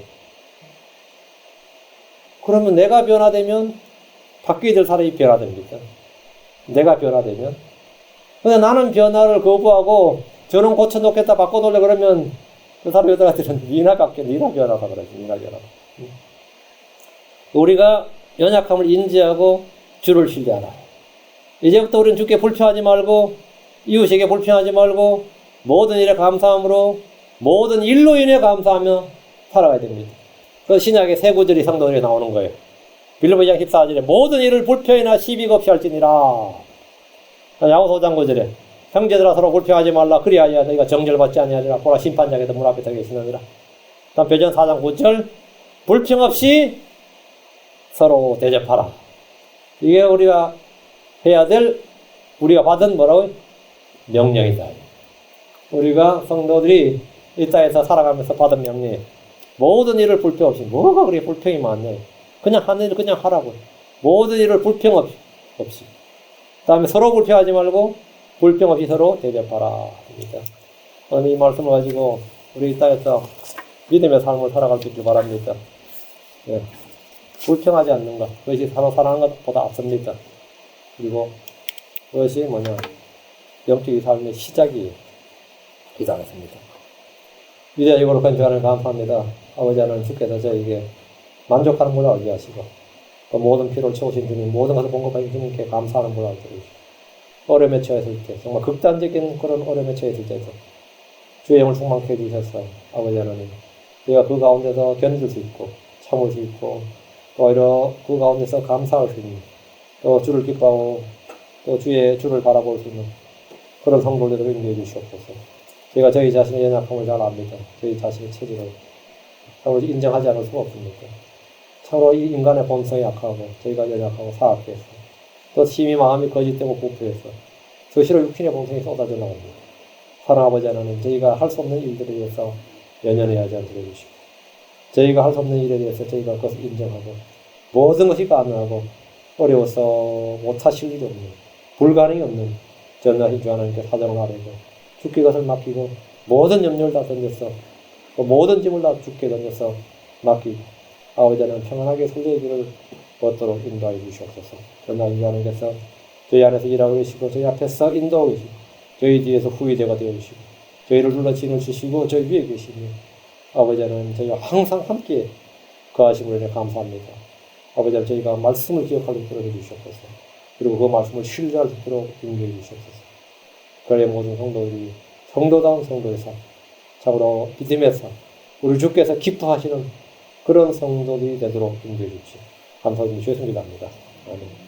그러면 내가 변화되면 바뀌게 될 사람이 변화됩니다. 내가 변화되면. 근데 나는 변화를 거부하고 저놈 고쳐놓겠다 바꿔놓으려 그러면 그 사람 여자들은 니나 변화가 그러지. 니나 변화. 우리가 연약함을 인지하고 주를 신뢰하라. 이제부터 우리는 주께 불평하지 말고 이웃에게 불평하지 말고 모든 일에 감사함으로 모든 일로 인해 감사하며 살아가야 됩니다. 그 신약의 세 구절이 성도들에 나오는 거예요. 빌립보 2장 14절에 모든 일을 불평이나 시비가 없이 할지니라. 야고보서 5장 9절에 형제들아 서로 불평하지 말라 그리하여 너희가 정죄받지 아니하리라. 보라 심판장에도 문 앞에 서 계시느니라. 다음 베드로 4장 9절 불평 없이 서로 대접하라. 이게 우리가 해야 될 우리가 받은 뭐라고? 명령이다. 우리가 성도들이 이 땅에서 살아가면서 받은 명령. 모든 일을 불평 없이. 뭐가 그렇게 불평이 많냐. 그냥 하는 일을 그냥 하라고. 모든 일을 불평 없이. 그 다음에 서로 불평하지 말고 불평 없이 서로 대접하라. 오늘 이 말씀을 가지고 우리 이 땅에서 믿음의 삶을 살아갈 수 있길 바랍니다. 네. 불평하지 않는 것. 그것이 서로 사랑하는 것보다 앞섭니다. 그리고 그것이 영적인 삶의 시작이 기다렸습니다. 위대하시고 거룩한 주 하나님 감사합니다. 아버지 하나님 주께서 저에게 만족하는 분을 알게 하시고 또 모든 피로를 채우신 주님, 모든 것을 공급하신 주님께 감사하는 분을 알게 해주시고 어려움에 처했을 때, 정말 극단적인 그런 어려움에 처했을 때도 주의 영을 충만케 해주셔서 아버지 하나님 제가 그 가운데서 견딜 수 있고 참을 수 있고 또 오히려 그 가운데서 감사할 수 있는 또 주를 기뻐하고 또 주를 바라볼 수 있는 그런 성도들을 인도해 주시옵소서. 제가 저희 자신의 연약함을 잘 압니다. 저희 자신의 체질을 참으로 인정하지 않을 수가 없습니다. 참으로 이 인간의 본성이 약하고 저희가 연약하고 사악해서 또 힘이 마음이 거짓되고 부패해서 스스로 육신의 본성이 쏟아져 나옵니다. 사랑 아버지 하나님, 저희가 할 수 없는 일들에 대해서 연연해 하지 않도록 해주시고 저희가 할 수 없는 일에 대해서 저희가 그것을 인정하고 모든 것이 가능하고 어려워서 못하실 일이 없는 불가능이 없는 전능하신 주 하나님께 사정을 아뢰고 주께 것을 맡기고 모든 염려를 다 던져서 모든 짐을 다 주께 던져서 맡기고 아버지 하나님 평안하게 순례의 길을 걷도록 인도하여 주시옵소서. 전능하신 주 하나님께서 저희 안에서 일하고 계시고 저희 앞에서 인도하고 계시고 저희 뒤에서 후위대가 되어주시고 저희를 눌러 진을 주시고 저희 위에 계시니 아버지 하나님 저희가 항상 함께 거하심을 인해 감사합니다. 아버지 하나님 저희가 말씀을 기억할 수 있도록 해주시옵소서. 그리고 그 말씀을 신뢰할 수 있도록 인도해 주시옵소서. 그의 모든 성도들이 성도다운 성도의 삶, 참으로 믿음의 삶, 우리 주께서 기뻐하시는 그런 성도들이 되도록 인도해 주십시오. 감사드리며 주의 성기도합니다. 아멘.